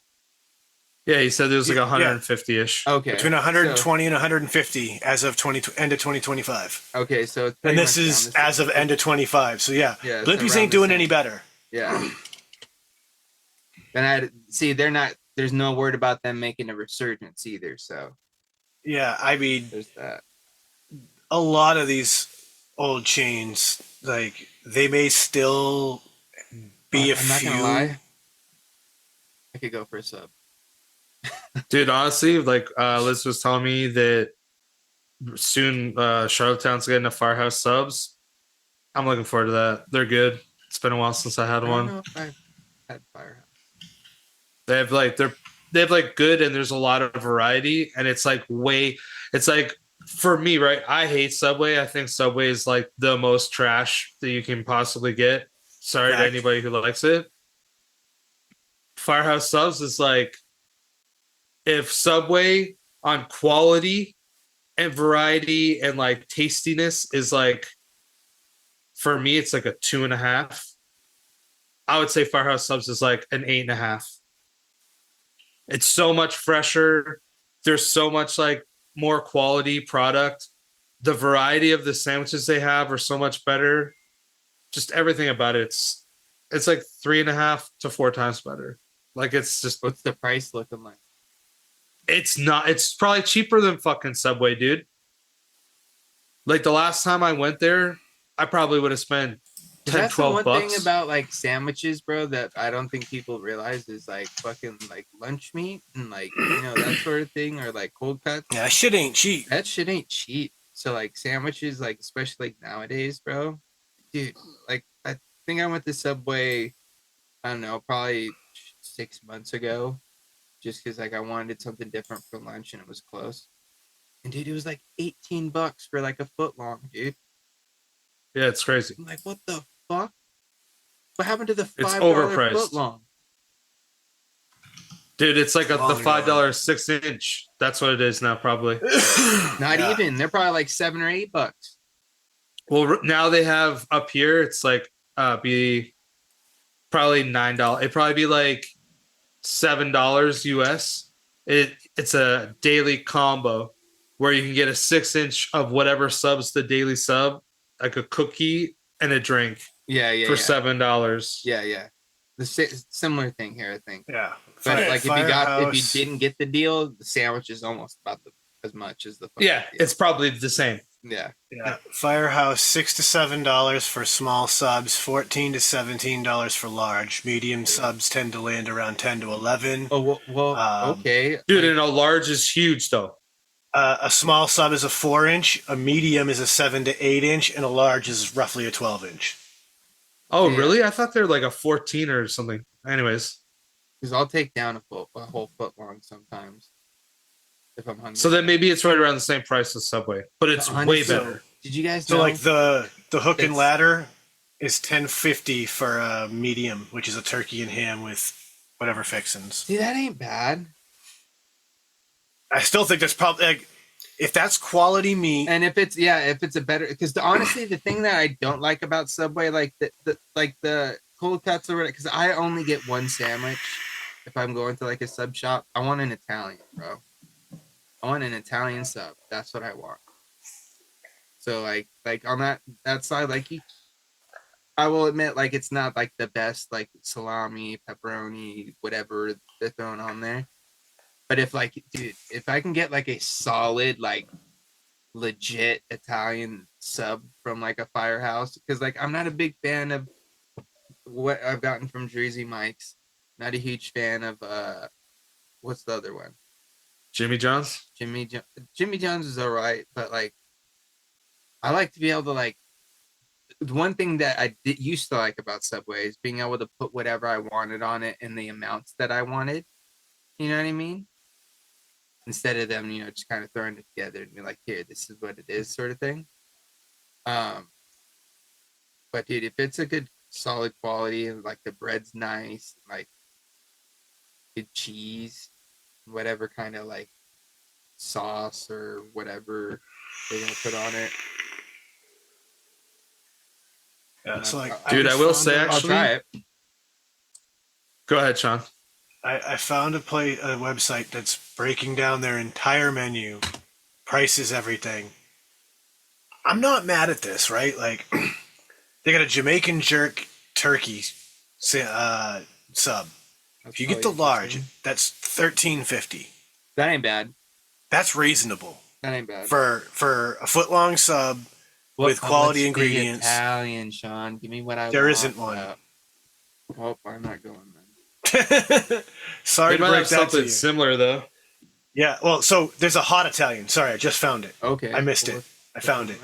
Yeah, he said there was like Yeah. 150-ish. Okay, Between so 120 and 150 as of end of 2025. okay, so it's And pretty this much around is the same. as of end of 25. So yeah, Yeah, it's Blimpies around ain't the doing same. any better. Yeah. Then I see they're not. There's no word about them making a resurgence either. So Yeah, I mean, there's that. a lot of these old chains, like they may still be a I'm not few. gonna lie. I could go for a sub. Dude, honestly, like Liz was telling me that soon Charlottetown's getting a Firehouse subs. I'm looking forward to that. They're good. It's been a while since I had I don't one. know if I've had Firehouse. They have like they have like good and there's a lot of variety and it's like it's like for me, right? I hate Subway. I think Subway is like the most trash that you can possibly get. Sorry to Fact. anybody who likes it. Firehouse Subs is like if Subway on quality and variety and like tastiness is like for me, it's like a 2.5. I would say Firehouse Subs is like an 8.5. It's so much fresher. There's so much like more quality product. The variety of the sandwiches they have are so much better. Just everything about it's like 3.5 to 4 times better. Like it's just What's the price looking like? it's not it's probably cheaper than fucking Subway, dude. Like the last time I went there, I probably would have spent 10, That's the 12 one bucks. thing about like sandwiches, bro, that I don't think people realize is like fucking like lunch meat and like that sort of thing, or like cold cuts. Yeah, shit ain't cheap. That shit ain't cheap. So like sandwiches, like especially like nowadays, bro, dude. Like I think I went to Subway. I don't know, probably 6 months ago, just because like I wanted something different for lunch and it was close. And dude, it was like $18 for like a foot long, dude. Yeah, it's crazy. I'm like, what the fuck? What happened to the It's $5 foot overpriced. long? Dude, it's like the Long $5 gone. 6-inch. That's what it is now, probably. Not Yeah. even. They're probably like $7 or $8. Well, now they have up here. It's like be probably $9. It'd probably be like $7 US. It's a daily combo where you can get a 6-inch of whatever subs the daily sub, like a cookie and a drink Yeah, yeah, for yeah. $7. Yeah, yeah. The similar thing here, I think. Yeah. But like if you Firehouse- didn't get the deal, the sandwich is almost about as much as the Yeah, deal. it's probably the same. Yeah. Yeah, Firehouse $6 to $7 for small subs, $14 to $17 for large. Medium subs tend to land around 10 to 11. Oh well, okay, Dude, like, and a large is huge though. A small sub is a 4-inch, a medium is a 7 to 8-inch, and a large is roughly a 12-inch. Oh, Yeah. really? I thought they're like a 14 or something. Anyways, because I'll take down a whole foot long sometimes if I'm hungry. so then maybe it's right around the same price as Subway, but it's way Honestly, better. Did you guys So know? like the hook and It's- ladder is $10.50 for a medium, which is a turkey and ham with whatever fixins. See, that ain't bad. I still think that's probably like, if that's quality meat. And if it's a better, because honestly, the thing that I don't like about Subway, like the cold cuts or whatever, because I only get one sandwich if I'm going to like a sub shop. I want an Italian, bro. I want an Italian sub. That's what I want. So like on that side, like I will admit, like it's not like the best like salami, pepperoni, whatever they're throwing on there. But if like, dude, if I can get like a solid like legit Italian sub from like a Firehouse, because like I'm not a big fan of what I've gotten from Jersey Mike's. Not a huge fan of what's the other one? Jimmy John's? Jimmy John's is alright, but like I like to be able to like the one thing that I used to like about Subway is being able to put whatever I wanted on it in the amounts that I wanted. You know what I mean? Instead of them, just kind of throwing it together and be like, here, this is what it is, sort of thing. But dude, if it's a good solid quality and like the bread's nice, like good cheese, whatever kind of like sauce or whatever they're gonna put on it. Yeah, so like, Dude, I will found say, I'll actually, try it. go ahead, Sean. I found a website that's breaking down their entire menu, prices, everything. I'm not mad at this, right? Like, they got a Jamaican jerk turkey sub. If That's you get probably the large, interesting. that's $13.50. That ain't bad. That's reasonable That ain't bad. for a foot long sub What, with quality what's the ingredients. Italian, Sean? Give me what I There want. isn't one. Oh, I'm not going then. Sorry They to might break have that to something you. similar though. Yeah, well, so there's a hot Italian. Sorry, I just found it. Okay. I missed well, it. I found it.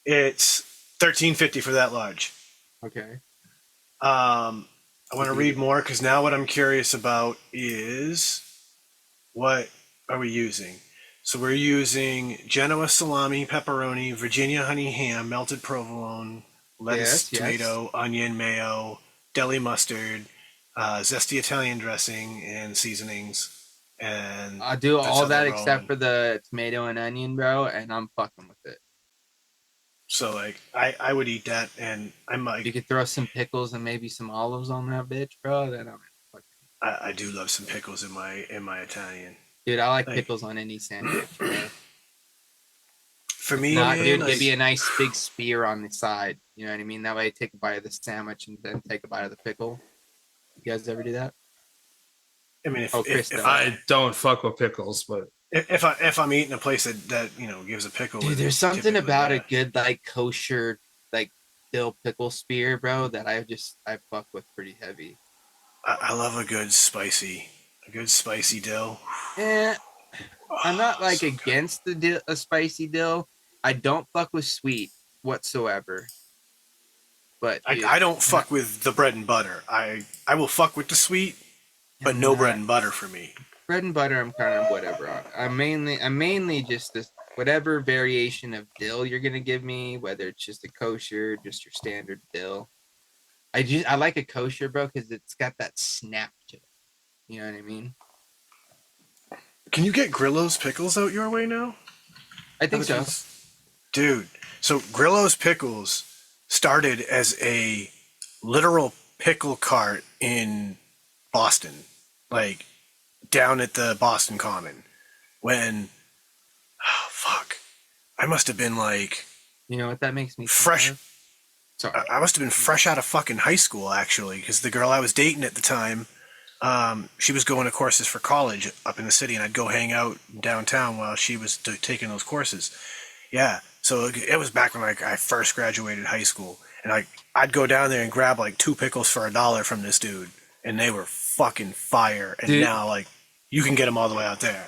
It's $13.50 for that large. Okay. I want to read more because now what I'm curious about is what are we using? So we're using Genoa salami, pepperoni, Virginia honey ham, melted provolone, lettuce, Yes. tomato, onion, mayo, deli mustard, zesty Italian dressing, and seasonings. And I'll do there's all that other except Roman. for the tomato and onion, bro, and I'm fucking with it. So like I would eat that, and I'm If like you could throw some pickles and maybe some olives on that bitch, bro, then I'm fucking. I do love some pickles in my Italian. Dude, I like Like, pickles on any sandwich, bro. for If me, not, man, dude, like, give me a nice big spear on the side. You know what I mean? That way I take a bite of the sandwich and then take a bite of the pickle. You guys ever do that? I mean, Oh, Chris if does. I don't fuck with pickles, but if I'm eating a place that gives a pickle, Dude, with there's it, something typically, about a yeah. good like kosher like dill pickle spear, bro, that I fuck with pretty heavy. I love a good spicy dill. Eh, I'm not like So good. against a spicy dill. I don't fuck with sweet whatsoever. But dude, I don't when fuck with the bread and butter. I will fuck with the sweet, but no when bread and butter for me. bread and butter, I'm kind of whatever on. I'm mainly just this whatever variation of dill you're gonna give me, whether it's just a kosher, just your standard dill. I like a kosher, bro, because it's got that snap to it. You know what I mean? Can you get Grillo's pickles out your way now? I think so. Dude, so Grillo's Pickles started as a literal pickle cart in Boston, like down at the Boston Common. When, oh, fuck, I must have been like You know what that makes me think fresh. of? Sorry. I must have been fresh out of fucking high school, actually, because the girl I was dating at the time, she was going to courses for college up in the city, and I'd go hang out downtown while she was taking those courses. Yeah, so it was back when like I first graduated high school, and I'd go down there and grab like 2 pickles for $1 from this dude, and they were fucking fire. And Dude. now like you can get them all the way out there.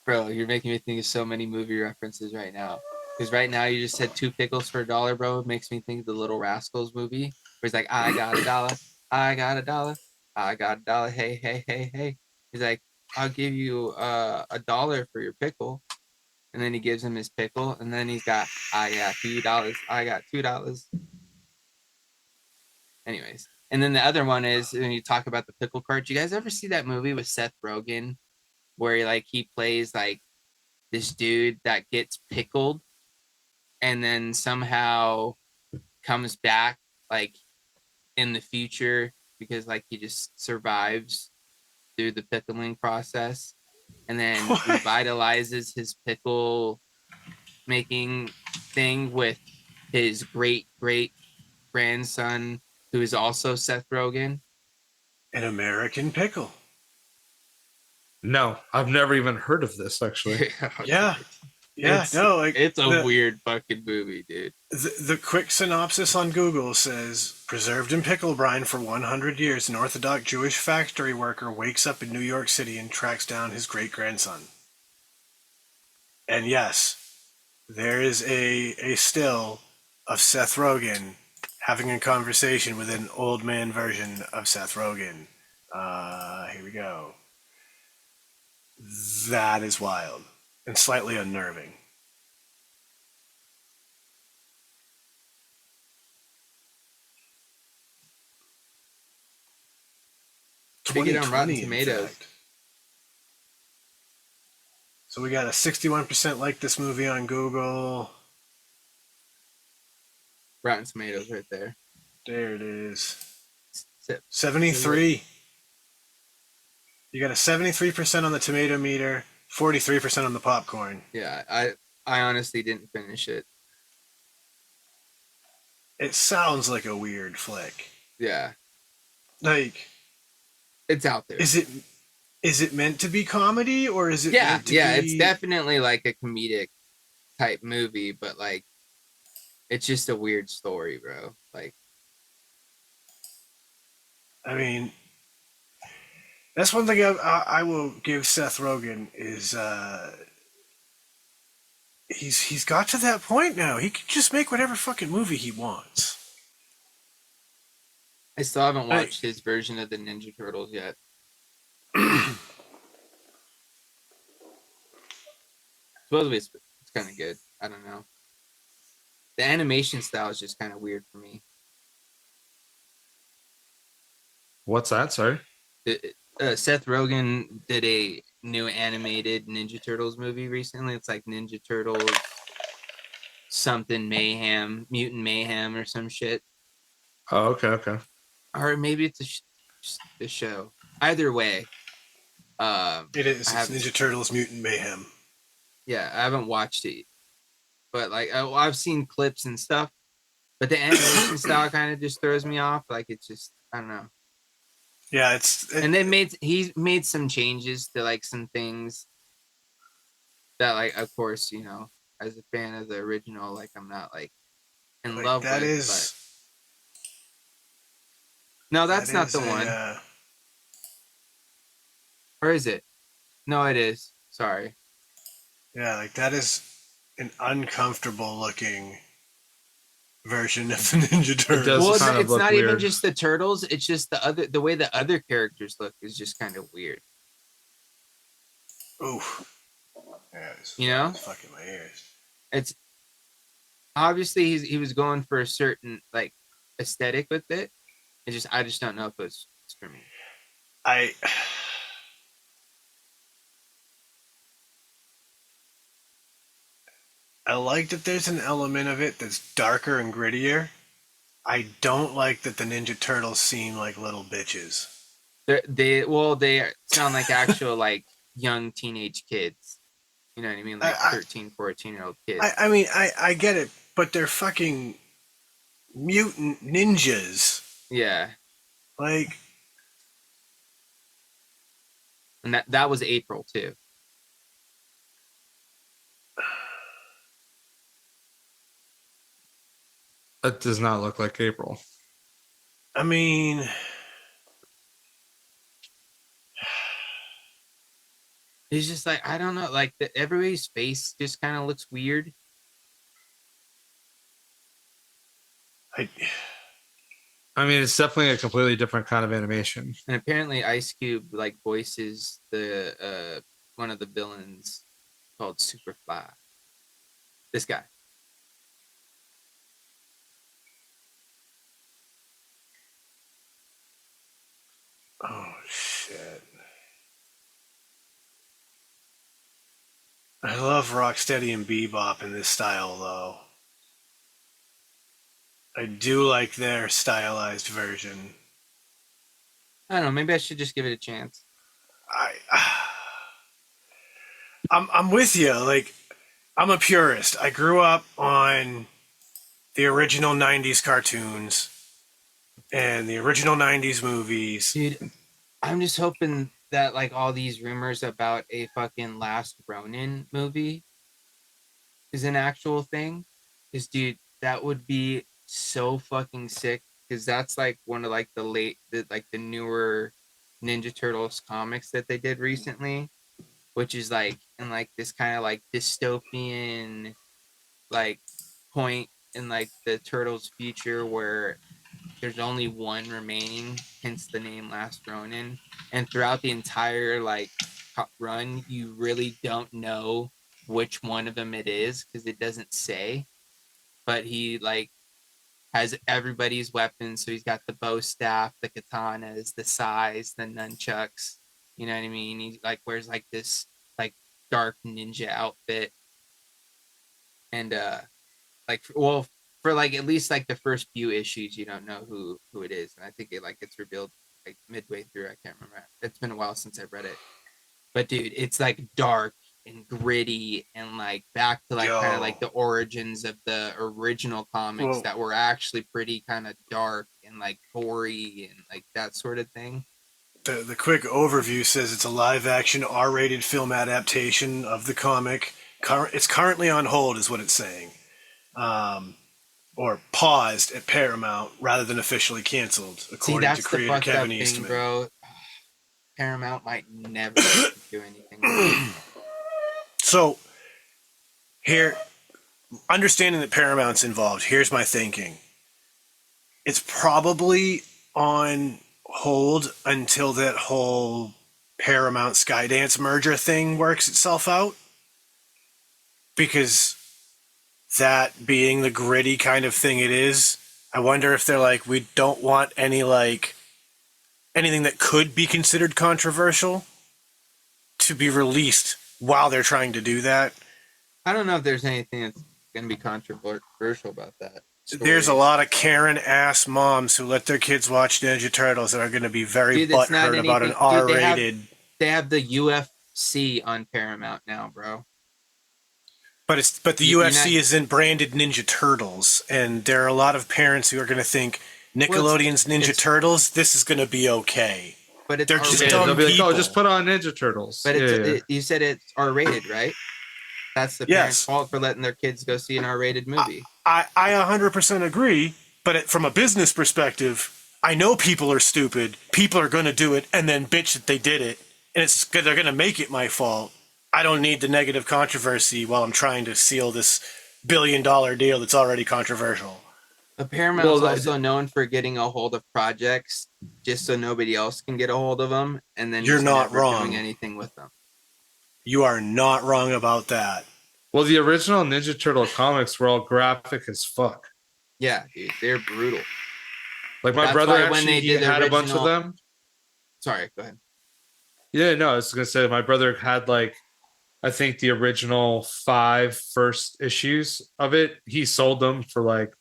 Bro, you're making me think of so many movie references right now. Because right now you just said 2 pickles for $1, bro. It makes me think of the Little Rascals movie where he's like, I got $1, I got $1, I got $1. Hey, hey, hey, hey. He's like, I'll give you $1 for your pickle. And then he gives him his pickle, and then he's got, I got $2, I got $2. Anyways, and then the other one is when you talk about the pickle cart. You guys ever see that movie with Seth Rogen where he plays like this dude that gets pickled and then somehow comes back like in the future because like he just survives through the pickling process and then revitalizes his pickle making thing with his great grandson who is also Seth Rogen? An American pickle. no, I've never even heard of this actually. Yeah. Yeah, it's a weird fucking movie, dude. The quick synopsis on Google says, preserved in pickle brine for 100 years, an Orthodox Jewish factory worker wakes up in New York City and tracks down his great-grandson. And yes, there is a still of Seth Rogen having a conversation with an old man version of Seth Rogen. Here we go. That is wild and slightly unnerving. Big it on Rotten Tomatoes. So we got a 61% like this movie on Google. Rotten Tomatoes right there. There it is. Sip. 73. You got a 73% on the tomato meter, 43% on the popcorn. Yeah, I honestly didn't finish it. It sounds like a weird flick. Yeah, Like, it's out there. is it meant to be comedy or is it Yeah, meant to yeah, be? it's definitely like a comedic type movie, but like it's just a weird story, bro. Like, I mean, that's one thing I will give Seth Rogen is he's got to that point now. He can just make whatever fucking movie he wants. I still haven't Like, watched his version of the Ninja Turtles yet. Supposedly it's kind of good. I don't know. The animation style is just kind of weird for me. What's that? Sorry. Seth Rogen did a new animated Ninja Turtles movie recently. It's like Ninja Turtles something mayhem, mutant mayhem, or some shit. Oh, okay, okay. Or maybe it's a show. Either way, it is. I It's haven't. Ninja Turtles Mutant Mayhem. Yeah, I haven't watched it, but like I've seen clips and stuff. But the animation style kind of just throws me off. Like it's just I don't know. Yeah, And he's made some changes to like some things that like of course as a fan of the original like I'm not like in like love that with, is but no, that that's not is the a one. Or is it? No, it is. Sorry. yeah, like that is an uncomfortable looking version of the Ninja It does Turtles. Well, kind of it's look not even weird. just the turtles. It's just the way the other characters look is just kind of weird. Oof. Yeah, it's fucking my ears. It's obviously he was going for a certain like aesthetic with it. I just don't know if it's for me. I like that there's an element of it that's darker and grittier. I don't like that the Ninja Turtles seem like little bitches. They sound like actual like young teenage kids. You know what I mean? Like I 13, 14-year-old kids. I mean I get it, but they're fucking mutant ninjas. Yeah. Like And that was April too. That does not look like April. I mean It's just like I don't know, like everybody's face just kind of looks weird. I mean, it's definitely a completely different kind of animation. And apparently Ice Cube like voices the one of the villains called Superfly. This guy. oh shit. I love Rocksteady and Bebop in this style though. I do like their stylized version. I don't know, maybe I should just give it a chance. I'm with you. Like, I'm a purist. I grew up on the original '90s cartoons and the original '90s movies. Dude, I'm just hoping that like all these rumors about a fucking Last Ronin movie is an actual thing. Because dude, that would be so fucking sick. Because that's like one of like the newer Ninja Turtles comics that they did recently, which is like in like this kind of like dystopian like point in like the Turtles' future where there's only one remaining, hence the name Last Ronin. And throughout the entire like run, you really don't know which one of them it is because it doesn't say. But he like has everybody's weapons, so he's got the bow staff, the katanas, the sais, the nunchucks. You know what I mean? He like wears like this like dark ninja outfit, and like well for like at least like the first few issues, you don't know who it is, and I think it like gets revealed like midway through. I can't remember. It's been a while since I've read it, but dude, it's like dark and gritty and like back to like kind of Yo. like the origins of the original comics Well, that were actually pretty kind of dark and like gory and like that sort of thing. the quick overview says it's a live action R-rated film adaptation of the comic. It's currently on hold, is what it's saying, or paused at Paramount rather than officially canceled, See, according to that's the creator fucked up Kevin thing, Eastman. bro. Paramount might never do anything like that. So here, understanding that Paramount's involved, here's my thinking. It's probably on hold until that whole Paramount Skydance merger thing works itself out. Because that being the gritty kind of thing it is, I wonder if they're like, we don't want any like anything that could be considered controversial to be released while they're trying to do that. I don't know if there's anything that's going to be controversial about that story. There's a lot of Karen ass moms who let their kids watch Ninja Turtles that are going to be very butthurt about an R-rated. They have the UFC on Paramount now, bro. But the UFC isn't branded Ninja Turtles, and there are a lot of parents who are going to think Nickelodeon's Ninja Turtles. This is going to be okay. But it's they're just R-rated. dumb They'll be like, people. oh, just put on Ninja Turtles. But you said it's R-rated, right? That's the parents' fault for letting their kids go see an R-rated movie. I 100% agree, but from a business perspective, I know people are stupid. People are going to do it and then bitch that they did it, and they're going to make it my fault. I don't need the negative controversy while I'm trying to seal this $1 billion deal that's already controversial. But Paramount's also known for getting a hold of projects just so nobody else can get a hold of them, and then you're not wrong doing anything with them. You are not wrong about that. Well, the original Ninja Turtle comics were all graphic as fuck. Yeah, dude, they're brutal. Like my brother actually had a bunch of them. Sorry, go ahead. Yeah, no, I was gonna say my brother had like, I think the original 5 first issues of it. He sold them for like,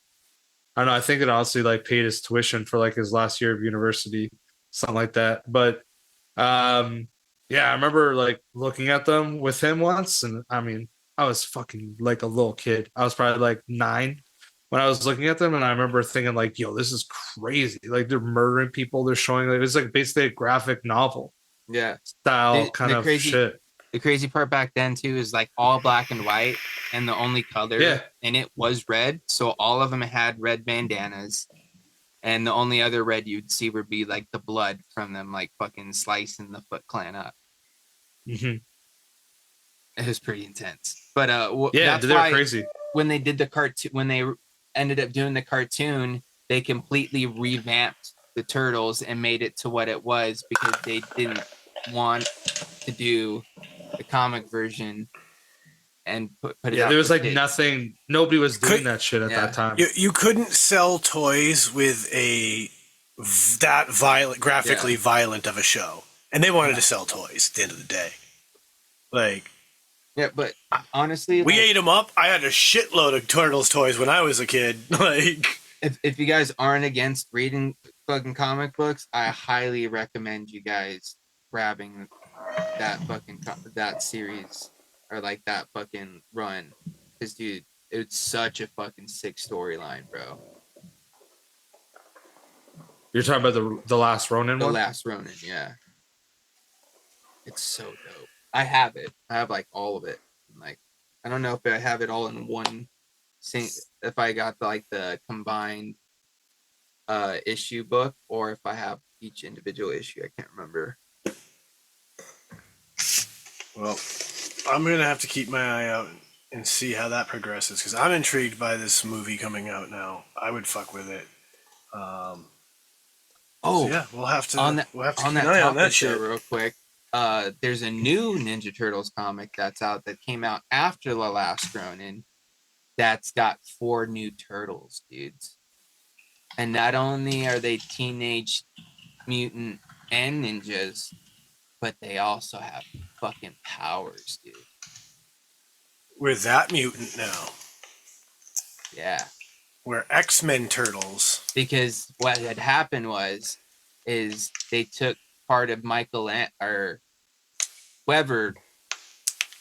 I don't know. I think it honestly like paid his tuition for like his last year of university, something like that. But yeah, I remember like looking at them with him once, and I mean, I was fucking like a little kid. I was probably like 9 when I was looking at them, and I remember thinking like, yo, this is crazy. Like they're murdering people. They're showing like it's like basically a graphic novel. Yeah. Style kind of shit. The crazy part back then too is like all black and white, and the only color in it was red. So all of them had red bandanas, and the only other red you'd see would be like the blood from them, like fucking slicing the Foot Clan up. Mm-hmm. It was pretty intense. But that's why crazy. When they did the cartoon, when they ended up doing the cartoon, they completely revamped the Turtles and made it to what it was because they didn't want to do the comic version and put it out. There was like kids. Nothing. Nobody was doing that shit at that time. You couldn't sell toys with that violent, graphically violent of a show, and they wanted to sell toys at the end of the day. Like, yeah, but honestly, we ate them up. I had a shitload of Turtles toys when I was a kid. Like, if you guys aren't against reading fucking comic books, I highly recommend you guys grabbing that fucking that series or like that fucking run, because dude, it's such a fucking sick storyline, bro. You're talking about the Last Ronin one? The Last Ronin, yeah. It's so dope. I have it. I have like all of it. Like, I don't know if I have it all in one if I got the combined issue book, or if I have each individual issue. I can't remember. Well, I'm gonna have to keep my eye out and see how that progresses, because I'm intrigued by this movie coming out now. I would fuck with it. So yeah, we'll have to keep an eye on that shit real quick. There's a new Ninja Turtles comic that's out that came out after The Last Ronin. That's got 4 new turtles, dudes. And not only are they teenage mutant and ninjas, but they also have fucking powers, dude. We're that mutant now. Yeah. We're X-Men turtles. because what had happened is they took part of or Weber.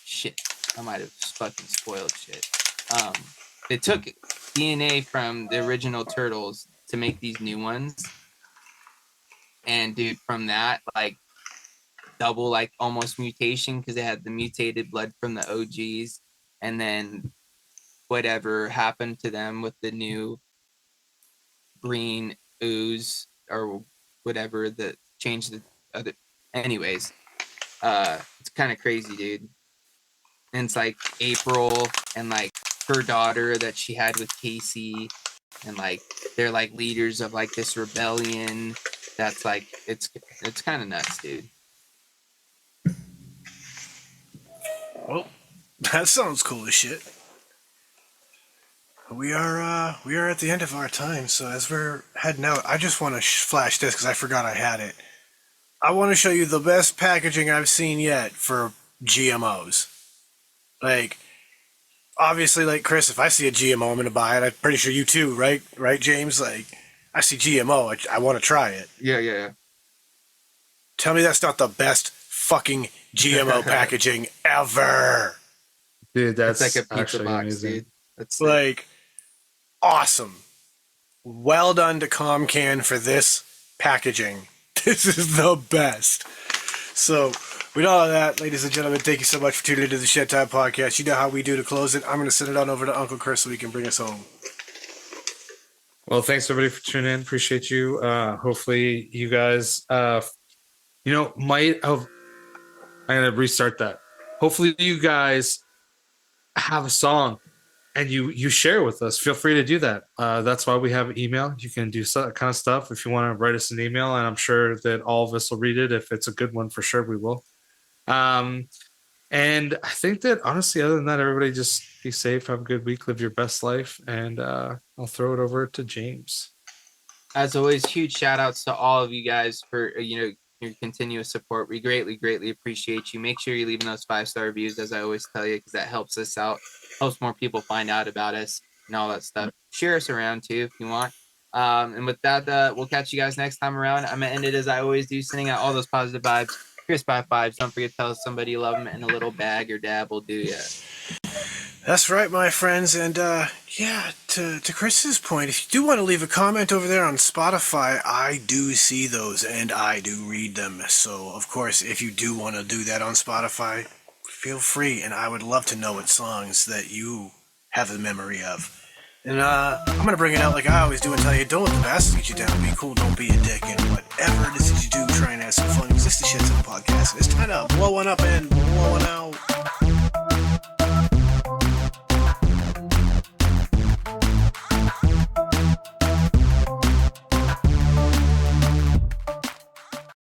Shit, I might have fucking spoiled shit. They took DNA from the original turtles to make these new ones, and dude, from that, like, double, like, almost mutation, because they had the mutated blood from the OGs, and then whatever happened to them with the new green ooze or whatever that changed the other. Anyways, it's kind of crazy, dude. And it's like April and like her daughter that she had with Casey, and like they're like leaders of like this rebellion. That's like it's kind of nuts, dude. Well, that sounds cool as shit. We are at the end of our time, so as we're heading out, I just want to flash this because I forgot I had it. I want to show you the best packaging I've seen yet for GMOs. Like, obviously, like Chris, if I see a GMO, I'm gonna buy it. I'm pretty sure you too, right? Right, James? Like, I see GMO, I want to try it. Yeah. Tell me that's not the best fucking GMO packaging ever. Dude, that's It's like a pizza actually box, amazing. dude. That's Like, awesome. Well done to Comcan for this packaging. This is the best. So, with all of that, ladies and gentlemen, thank you so much for tuning into the Shedtime podcast. You know how we do to close it. I'm going to send it on over to Uncle Chris so he can bring us home. Well, thanks everybody for tuning in. Appreciate you. Hopefully you guys, might have. I'm gonna restart that. Hopefully you guys have a song and you share with us. Feel free to do that. That's why we have email. You can do that kind of stuff if you want to write us an email, and I'm sure that all of us will read it. If it's a good one, for sure we will. And I think that honestly, other than that, everybody just be safe, have a good week, live your best life, and I'll throw it over to James. As always, huge shout outs to all of you guys for your continuous support. We greatly appreciate you. Make sure you're leaving those 5-star reviews, as I always tell you, because that helps us out, helps more people find out about us and all that stuff. Share us around too if you want. And with that, we'll catch you guys next time around. I'm gonna end it as I always do, sending out all those positive vibes. Crisp high fives. Don't forget to tell somebody you love them, and a little bag or dab will do ya. That's right, my friends. And to Chris's point, if you do want to leave a comment over there on Spotify, I do see those and I do read them. So, of course, if you do want to do that on Spotify, feel free. And I would love to know what songs that you have a memory of. And I'm going to bring it out like I always do and tell you, don't let the bastards get you down. Be cool, don't be a dick. And whatever it is that you do, try and have some fun. Because this is the Shedtime podcast. It's time to blow one up and blow one out.